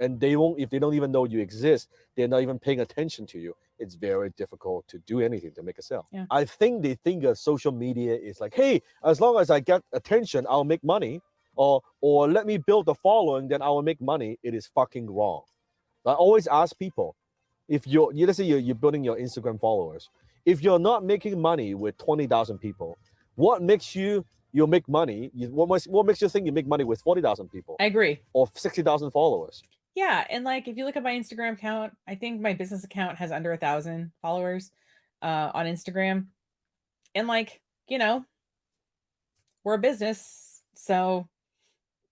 And they won't, if they don't even know you exist, they're not even paying attention to you. It's very difficult to do anything to make a sale. Yeah. I think they think of social media is like, hey, as long as I get attention, I'll make money. Or let me build a following, then I will make money. It is fucking wrong. I always ask people, if let's say you're building your Instagram followers, if you're not making money with 20,000 people, what makes you'll make money? What makes you think you make money with 40,000 people? I agree. Or 60,000 followers? Yeah, and like if you look at my Instagram account, I think my business account has under 1,000 followers on Instagram. And like, you know, we're a business, so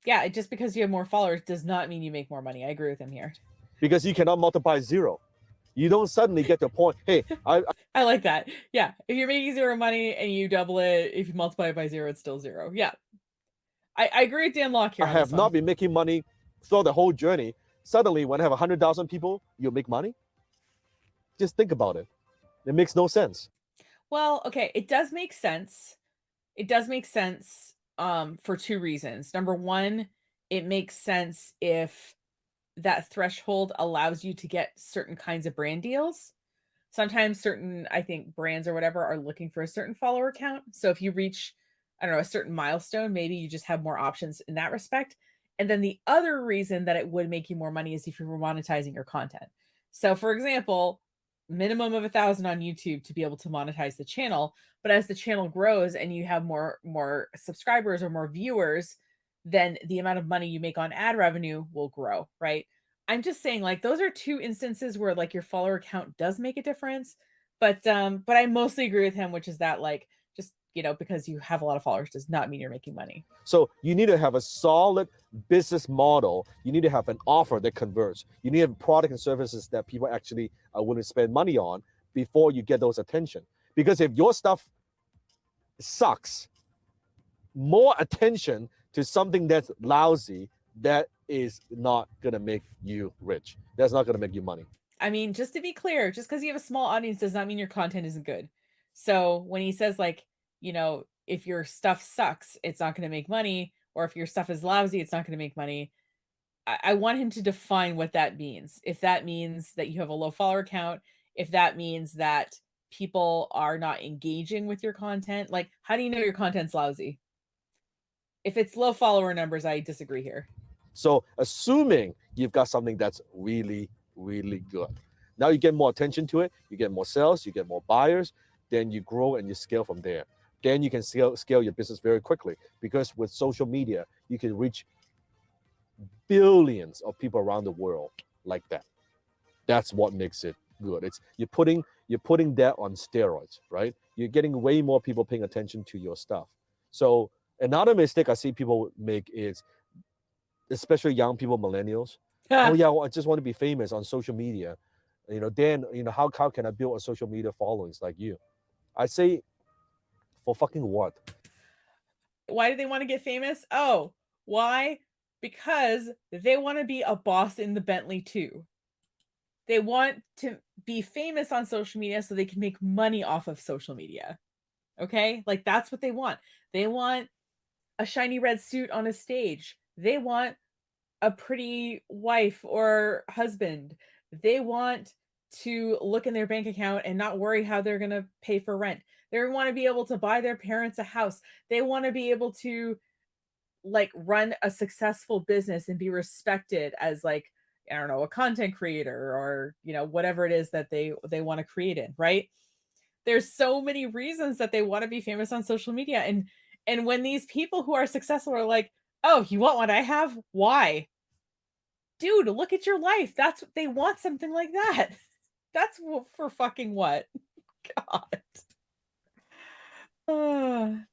yeah, just because you have more followers does not mean you make more money. I agree with him here. Because you cannot multiply zero. You don't suddenly get to a point, hey, I like that. Yeah, if you're making zero money and you double it, if you multiply it by zero, it's still zero. Yeah, I agree with Dan Locke here. I have not been making money throughout the whole journey. Suddenly, when I have 100,000 people, you'll make money? Just think about it. It makes no sense. Well, okay, it does make sense. It does make sense for two reasons. Number one, it makes sense if that threshold allows you to get certain kinds of brand deals. Sometimes certain, I think, brands or whatever are looking for a certain follower count. So if you reach, I don't know, a certain milestone, maybe you just have more options in that respect. And then the other reason that it would make you more money is if you were monetizing your content. So for example, minimum of 1,000 on YouTube to be able to monetize the channel. But as the channel grows and you have more subscribers or more viewers, then the amount of money you make on ad revenue will grow, right? I'm just saying, like, those are two instances where like your follower count does make a difference. But I mostly agree with him, which is that like, just, you know, because you have a lot of followers does not mean you're making money. So you need to have a solid business model. You need to have an offer that converts. You need to have product and services that people actually are willing to spend money on before you get those attention. Because if your stuff sucks, more attention to something that's lousy, that is not gonna make you rich. That's not gonna make you money. I mean, just to be clear, just because you have a small audience does not mean your content isn't good. So when he says like, you know, if your stuff sucks, it's not going to make money, or if your stuff is lousy, it's not going to make money. I want him to define what that means. If that means that you have a low follower count, if that means that people are not engaging with your content, like how do you know your content's lousy? If it's low follower numbers, I disagree here. So assuming you've got something that's really, really good, now you get more attention to it, you get more sales, you get more buyers, then you grow and you scale from there. Then you can scale your business very quickly, because with social media, you can reach billions of people around the world like that. That's what makes it good. It's you're putting that on steroids, right? You're getting way more people paying attention to your stuff. So another mistake I see people make is, especially young people, millennials. Oh yeah, well, I just want to be famous on social media. You know, Dan, you know, how can I build a social media followings like you? I say, for fucking what? Why do they want to get famous? Oh, why? Because they want to be a boss in the Bentley too. They want to be famous on social media so they can make money off of social media. Okay? Like that's what they want. They want a shiny red suit on a stage. They want a pretty wife or husband. They want to look in their bank account and not worry how they're going to pay for rent. They want to be able to buy their parents a house. They want to be able to like run a successful business and be respected as like, I don't know, a content creator or, you know, whatever it is that they want to create in, right? There's so many reasons that they want to be famous on social media. And when these people who are successful are like, oh, you want what I have? Why? Dude, look at your life. That's what they want, something like that. That's for fucking what? God. I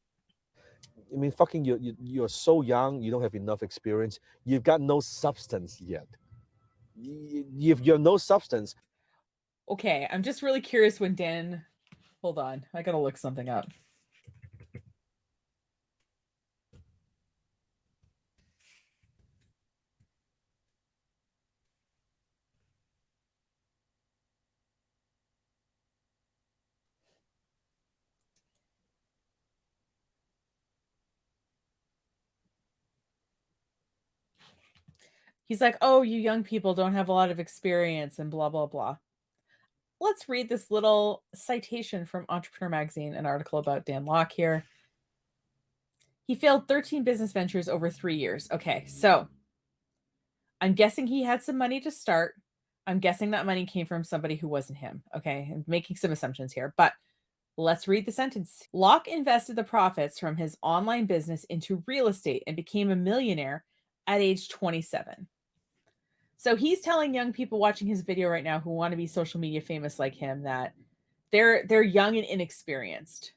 mean, fucking, you're so young. You don't have enough experience. You've got no substance yet. You've no substance. Okay, I'm just really curious when Dan. Hold on, I gotta look something up. He's like, oh, you young people don't have a lot of experience and blah, blah, blah. Let's read this little citation from Entrepreneur Magazine, an article about Dan Lok here. He failed 13 business ventures over 3 years. Okay, so I'm guessing he had some money to start. I'm guessing that money came from somebody who wasn't him. Okay, I'm making some assumptions here, but let's read the sentence. Lok invested the profits from his online business into real estate and became a millionaire at age 27. So he's telling young people watching his video right now who want to be social media famous like him that they're young and inexperienced.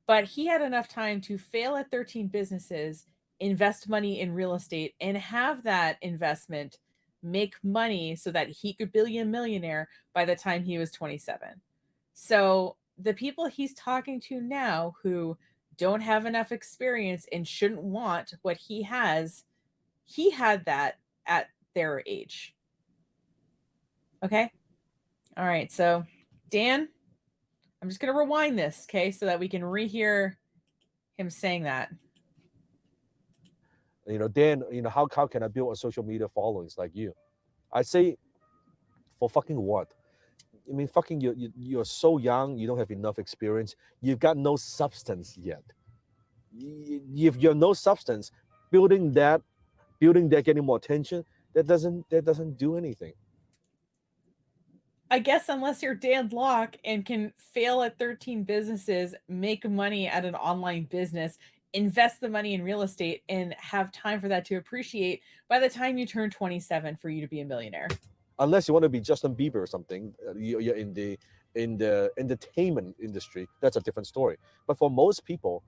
But he had enough time to fail at 13 businesses, invest money in real estate, and have that investment make money so that he could be a millionaire by the time he was 27. So the people he's talking to now who don't have enough experience and shouldn't want what he has, he had that at their age. Okay. All right. So Dan, I'm just going to rewind this, okay, so that we can rehear him saying that. You know, Dan, you know, how can I build a social media followings like you? I say, for fucking what? I mean, fucking, you're so young, you don't have enough experience, you've got no substance yet. If you have no substance, building that, getting more attention, that doesn't do anything. I guess unless you're Dan Lok and can fail at 13 businesses, make money at an online business, invest the money in real estate, and have time for that to appreciate by the time you turn 27 for you to be a millionaire. Unless you want to be Justin Bieber or something, you're in the entertainment industry. That's a different story. But for most people,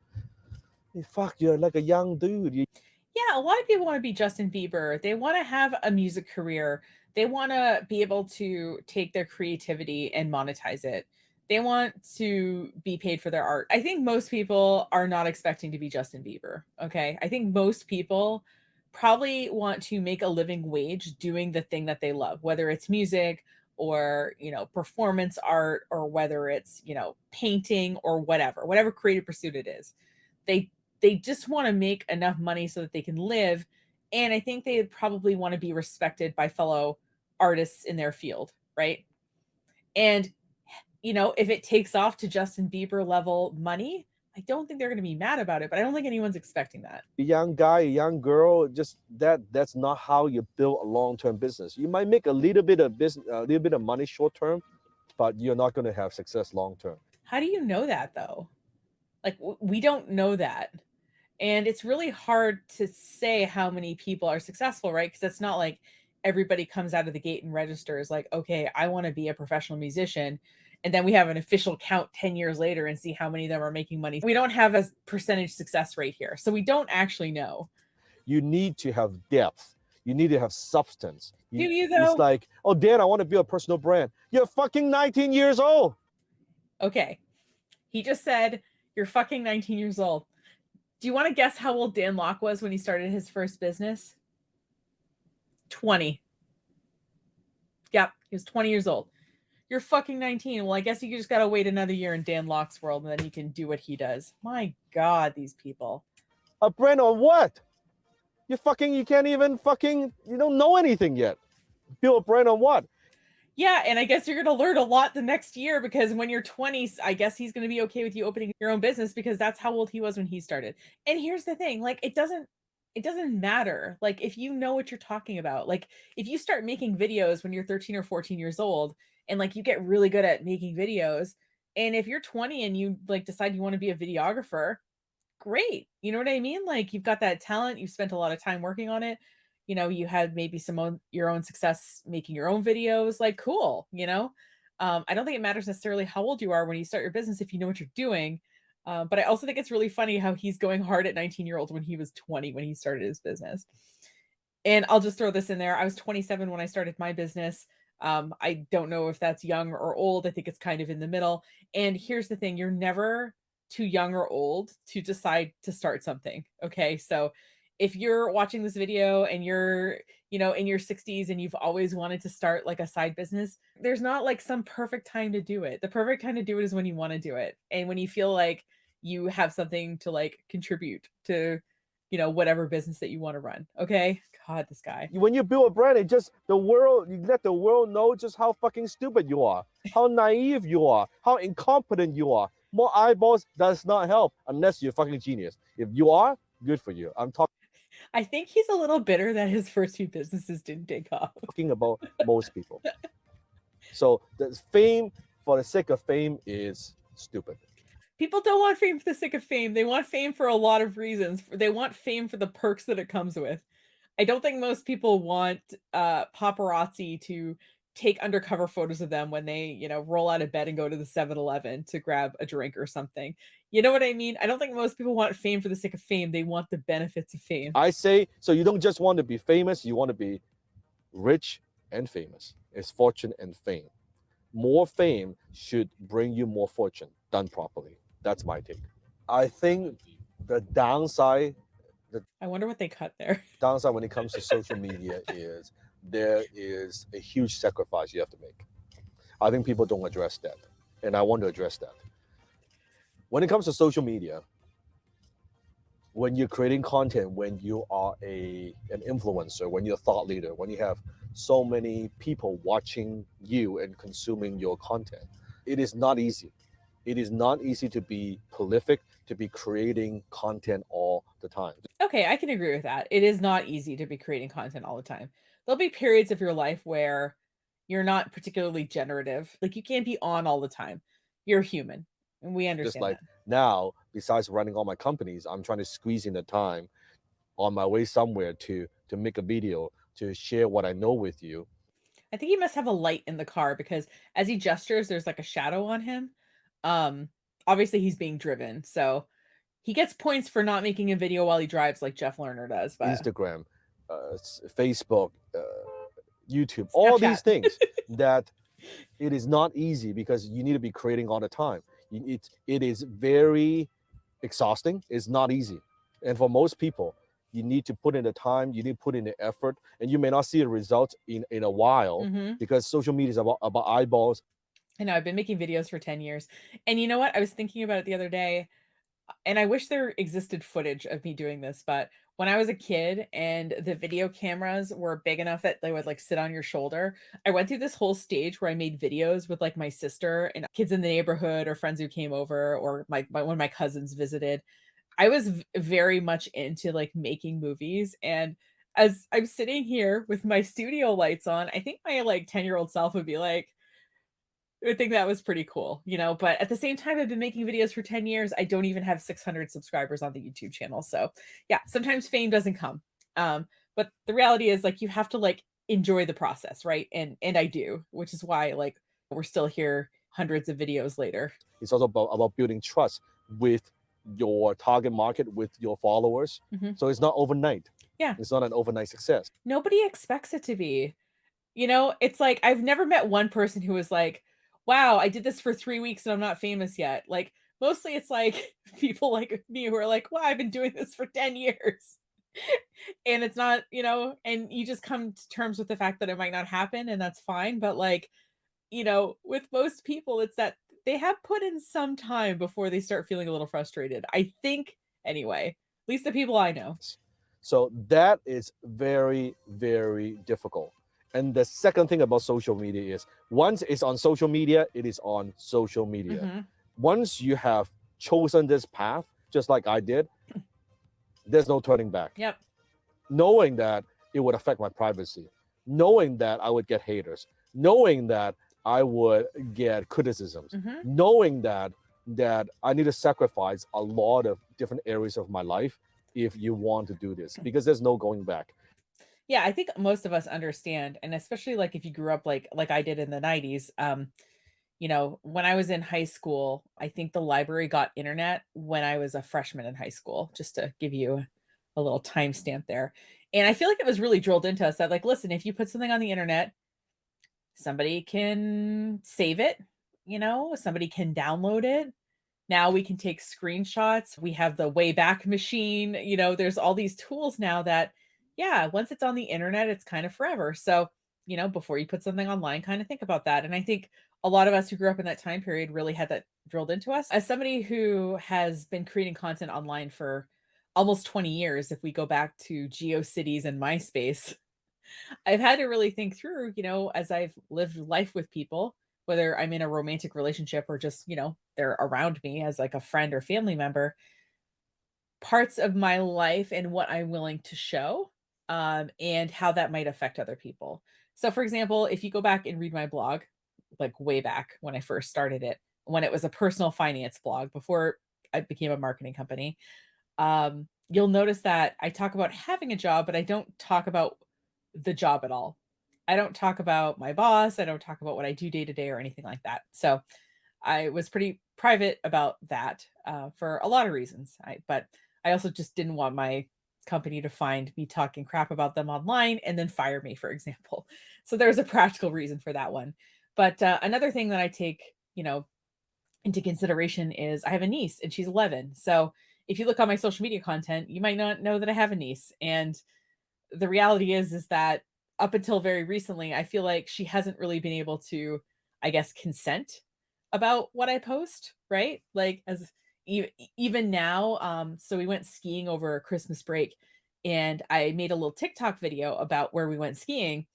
fuck, you're like a young dude. Yeah, a lot of people want to be Justin Bieber. They want to have a music career. They want to be able to take their creativity and monetize it. They want to be paid for their art. I think most people are not expecting to be Justin Bieber. Okay. I think most people probably want to make a living wage doing the thing that they love, whether it's music or, performance art, or whether it's, painting or whatever creative pursuit it is. They just want to make enough money so that they can live. And I think they probably want to be respected by fellow artists in their field, right? And, if it takes off to Justin Bieber level money, I don't think they're going to be mad about it, but I don't think anyone's expecting that. A young guy, a young girl, just that's not how you build a long-term business. You might make a little bit of business, a little bit of money short term, but you're not going to have success long term. How do you know that though? Like we don't know that. And it's really hard to say how many people are successful, right? Because it's not like everybody comes out of the gate and registers like, okay, I want to be a professional musician. And then we have an official count 10 years later and see how many of them are making money. We don't have a percentage success rate here. So we don't actually know. You need to have depth. You need to have substance. Do you though? It's like, oh, Dan, I want to build a personal brand. You're fucking 19 years old. Okay. He just said, you're fucking 19 years old. Do you want to guess how old Dan Lok was when he started his first business? 20. Yep, he was 20 years old. You're fucking 19. Well, I guess you just got to wait another year in Dan Lok's world, and then you can do what he does. My God, these people. A brand on what? You can't even you don't know anything yet. Build a brand on what? Yeah, and I guess you're going to learn a lot the next year, because when you're 20, I guess he's going to be okay with you opening your own business, because that's how old he was when he started. And here's the thing, like it doesn't matter. Like if you know what you're talking about, like if you start making videos when you're 13 or 14 years old and like you get really good at making videos, and if you're 20 and you like decide you want to be a videographer, great. You know what I mean? Like you've got that talent, you've spent a lot of time working on it. You had maybe your own success making your own videos, like cool, I don't think it matters necessarily how old you are when you start your business if you know what you're doing. But I also think it's really funny how he's going hard at 19-year-olds when he was 20 when he started his business. And I'll just throw this in there. I was 27 when I started my business. I don't know if that's young or old. I think it's kind of in the middle. And here's the thing, you're never too young or old to decide to start something. Okay. So if you're watching this video and you're, in your 60s and you've always wanted to start like a side business, there's not like some perfect time to do it. The perfect time to do it is when you want to do it. And when you feel like you have something to like contribute to, whatever business that you want to run. Okay. God, this guy. When you build a brand, you let the world know just how fucking stupid you are, how naive you are, how incompetent you are. More eyeballs does not help unless you're fucking genius. If you are, good for you. I'm I think he's a little bitter that his first few businesses didn't take off. talking about most people. So the fame for the sake of fame is stupid. People don't want fame for the sake of fame. They want fame for a lot of reasons. They want fame for the perks that it comes with. I don't think most people want paparazzi to take undercover photos of them when they, roll out of bed and go to the 7-Eleven to grab a drink or something. You know what I mean? I don't think most people want fame for the sake of fame. They want the benefits of fame. I say, so you don't just want to be famous, you want to be rich and famous. It's fortune and fame. More fame should bring you more fortune done properly. That's my take. I think the downside I wonder what they cut there. downside when it comes to social media is there is a huge sacrifice you have to make. I think people don't address that, and I want to address that. When it comes to social media, when you're creating content, when you are an influencer, when you're a thought leader, when you have so many people watching you and consuming your content, it is not easy. It is not easy to be prolific, to be creating content all the time. Okay, I can agree with that. It is not easy to be creating content all the time. There'll be periods of your life where you're not particularly generative. Like, you can't be on all the time. You're human, and we understand Just like that. now, besides running all my companies, I'm trying to squeeze in the time on my way somewhere to make a video, to share what I know with you. I think he must have a light in the car because as he gestures, there's like a shadow on him. Obviously he's being driven, so he gets points for not making a video while he drives like Jeff Lerner does. But Instagram, Facebook, YouTube, all these Snapchat. things that it is not easy because you need to be creating all the time. It is very exhausting. It's not easy. And for most people, you need to put in the time, you need to put in the effort, and you may not see a result in a while because social media is about eyeballs. I know I've been making videos for 10 years. And you know what? I was thinking about it the other day, and I wish there existed footage of me doing this, but when I was a kid and the video cameras were big enough that they would like sit on your shoulder, I went through this whole stage where I made videos with like my sister and kids in the neighborhood or friends who came over or one of my cousins visited. I was very much into like making movies, and as I'm sitting here with my studio lights on, I think my like 10-year-old self would be like, I would think that was pretty cool, but at the same time, I've been making videos for 10 years. I don't even have 600 subscribers on the YouTube channel. So yeah, sometimes fame doesn't come. But the reality is like, you have to like enjoy the process. Right. And I do, which is why like we're still here hundreds of videos later. It's also about building trust with your target market, with your followers. So it's not overnight. Yeah. It's not an overnight success. Nobody expects it to be, it's like, I've never met one person who was like, wow, I did this for 3 weeks and I'm not famous yet. Like, mostly it's like people like me who are like, well, I've been doing this for 10 years. And it's not, and you just come to terms with the fact that it might not happen, and that's fine. But like, with most people, it's that they have put in some time before they start feeling a little frustrated. I think, anyway, at least the people I know. So that is very, very difficult. And the second thing about social media is once it's on social media, it is on social media. Once you have chosen this path, just like I did, there's no turning back. Yep. Knowing that it would affect my privacy, knowing that I would get haters, knowing that I would get criticisms, knowing that I need to sacrifice a lot of different areas of my life if you want to do this, because there's no going back. Yeah, I think most of us understand, and especially like if you grew up like I did in the 90s. When I was in high school, I think the library got internet when I was a freshman in high school, just to give you a little timestamp there. And I feel like it was really drilled into us that like, listen, if you put something on the internet, somebody can save it, somebody can download it. Now we can take screenshots. We have the Wayback Machine. There's all these tools now that, yeah, once it's on the internet, it's kind of forever. So, before you put something online, kind of think about that. And I think a lot of us who grew up in that time period really had that drilled into us. As somebody who has been creating content online for almost 20 years, if we go back to GeoCities and MySpace, I've had to really think through, as I've lived life with people, whether I'm in a romantic relationship or just, they're around me as like a friend or family member, parts of my life and what I'm willing to show, and how that might affect other people. So, for example, if you go back and read my blog, like way back when I first started it, when it was a personal finance blog before I became a marketing company, you'll notice that I talk about having a job, but I don't talk about the job at all. I don't talk about my boss. I don't talk about what I do day to day or anything like that. So I was pretty private about that, for a lot of reasons. But I also just didn't want my company to find me talking crap about them online and then fire me, for example. So there's a practical reason for that one. But another thing that I take, into consideration is I have a niece and she's 11. So if you look on my social media content, you might not know that I have a niece. And the reality is that up until very recently, I feel like she hasn't really been able to, I guess, consent about what I post, right? Like as even now, so we went skiing over Christmas break and I made a little TikTok video about where we went skiing.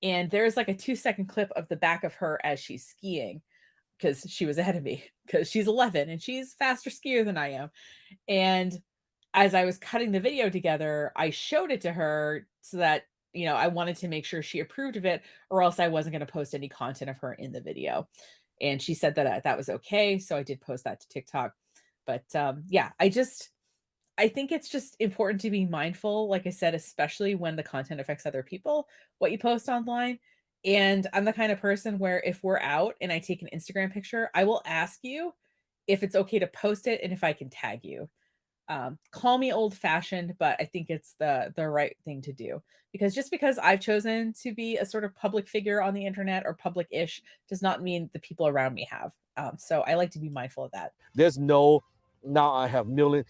And there's like a 2-second clip of the back of her as she's skiing because she was ahead of me because she's 11 and she's faster skier than I am. And as I was cutting the video together, I showed it to her so that, I wanted to make sure she approved of it, or else I wasn't going to post any content of her in the video. And she said that that was okay. So I did post that to TikTok. But yeah, I think it's just important to be mindful, like I said, especially when the content affects other people, what you post online. And I'm the kind of person where if we're out and I take an Instagram picture, I will ask you if it's okay to post it and if I can tag you. Call me old fashioned, but I think it's the right thing to do, because just because I've chosen to be a sort of public figure on the internet or public-ish does not mean the people around me have. So I like to be mindful of that. There's no, now I have millions.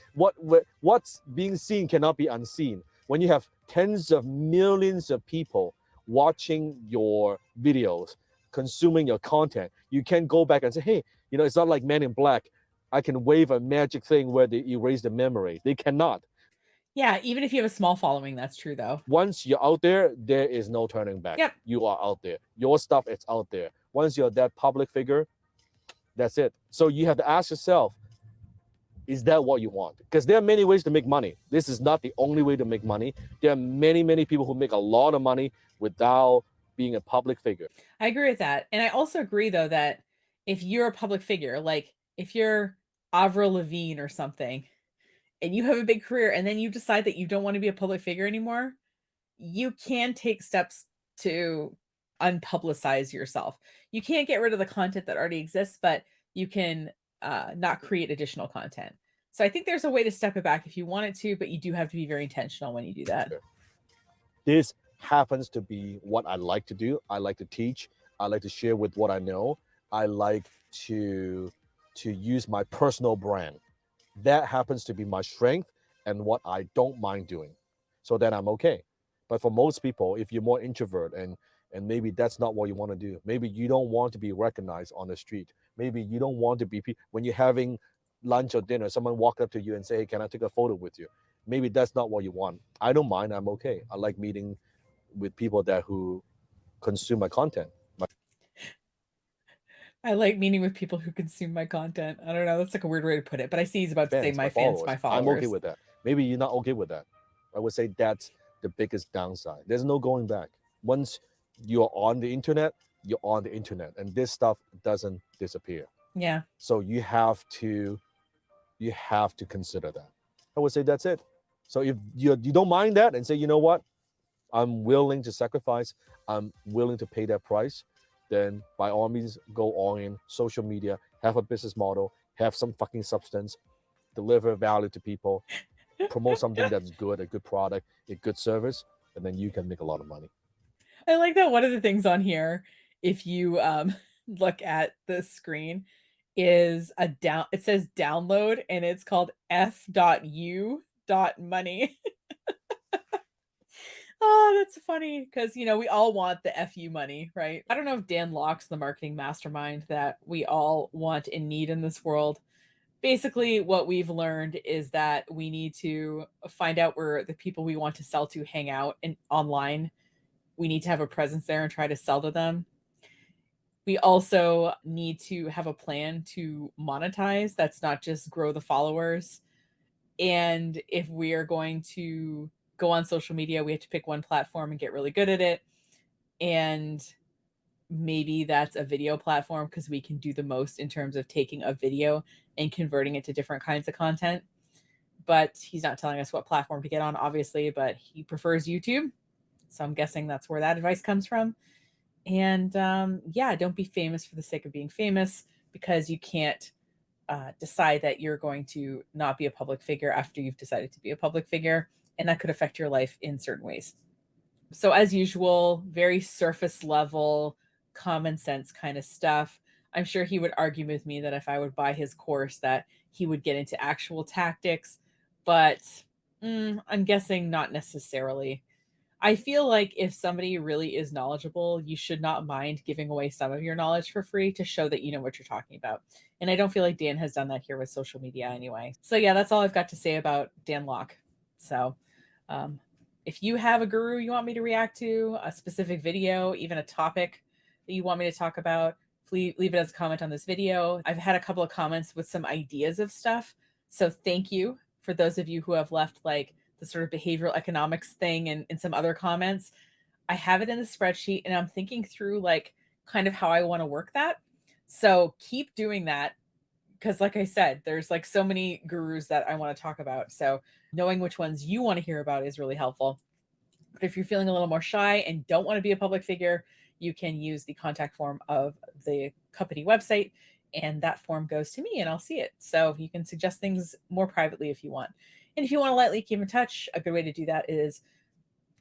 What's being seen cannot be unseen. When you have tens of millions of people watching your videos, consuming your content, you can go back and say, hey, it's not like Men in Black. I can wave a magic thing where they erase the memory. They cannot. Yeah, even if you have a small following, that's true though. Once you're out there is no turning back. Yep. You are out there. Your stuff is out there. Once you're that public figure, that's it. So you have to ask yourself, is that what you want? Because there are many ways to make money. This is not the only way to make money. There are many, many people who make a lot of money without being a public figure. I agree with that. And I also agree though that if you're a public figure, like if you're Avril Lavigne or something, and you have a big career and then you decide that you don't want to be a public figure anymore, you can take steps to unpublicize yourself. You can't get rid of the content that already exists, but you can not create additional content. So I think there's a way to step it back if you want it to, but you do have to be very intentional when you do that. This happens to be what I like to do. I like to teach. I like to share with what I know. I like to use my personal brand. That happens to be my strength and what I don't mind doing. So then I'm okay. But for most people, if you're more introvert and maybe that's not what you want to do, maybe you don't want to be recognized on the street. Maybe you don't want to be, when you're having lunch or dinner, someone walk up to you and say, hey, can I take a photo with you? Maybe that's not what you want. I don't mind. I'm okay. I like meeting with people who consume my content. I like meeting with people who consume my content. I don't know. That's like a weird way to put it, but I see he's about to say my fans, my followers. I'm okay with that. Maybe you're not okay with that. I would say that's the biggest downside. There's no going back. Once you're on the internet, you're on the internet, and this stuff doesn't disappear. Yeah. So you have to consider that. I would say that's it. So if you don't mind that and say, you know what, I'm willing to sacrifice, I'm willing to pay that price, then by all means go all in social media, have a business model, have some fucking substance, deliver value to people, promote something that's good, a good product, a good service, and then you can make a lot of money. I like that one of the things on here, if you look at the screen, is it says download and it's called f.u.money. Oh, that's funny because, we all want the FU money, right? I don't know if Dan Locke's the marketing mastermind that we all want and need in this world, basically what we've learned is that we need to find out where the people we want to sell to hang out and online. We need to have a presence there and try to sell to them. We also need to have a plan to monetize. That's not just grow the followers. And if we are going to go on social media, we have to pick one platform and get really good at it. And maybe that's a video platform because we can do the most in terms of taking a video and converting it to different kinds of content. But he's not telling us what platform to get on, obviously, but he prefers YouTube. So I'm guessing that's where that advice comes from. And yeah, don't be famous for the sake of being famous, because you can't decide that you're going to not be a public figure after you've decided to be a public figure. And that could affect your life in certain ways. So as usual, very surface level, common sense kind of stuff. I'm sure he would argue with me that if I would buy his course that he would get into actual tactics, but I'm guessing not necessarily. I feel like if somebody really is knowledgeable, you should not mind giving away some of your knowledge for free to show that you know what you're talking about. And I don't feel like Dan has done that here with social media anyway. So yeah, that's all I've got to say about Dan Lok. So if you have a guru you want me to react to, a specific video, even a topic that you want me to talk about, please leave it as a comment on this video. I've had a couple of comments with some ideas of stuff. So thank you for those of you who have left like the sort of behavioral economics thing and some other comments. I have it in the spreadsheet and I'm thinking through like kind of how I want to work that. So keep doing that, because like I said, there's like so many gurus that I want to talk about. So knowing which ones you want to hear about is really helpful. But if you're feeling a little more shy and don't want to be a public figure, you can use the contact form of the company website, and that form goes to me and I'll see it. So you can suggest things more privately if you want. And if you want to lightly keep in touch, a good way to do that is,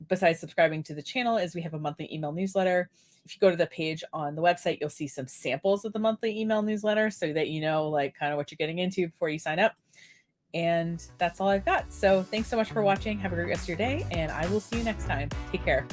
besides subscribing to the channel, is we have a monthly email newsletter. If you go to the page on the website, you'll see some samples of the monthly email newsletter so that you know like kind of what you're getting into before you sign up. And that's all I've got. So thanks so much for watching. Have a great rest of your day, and I will see you next time. Take care.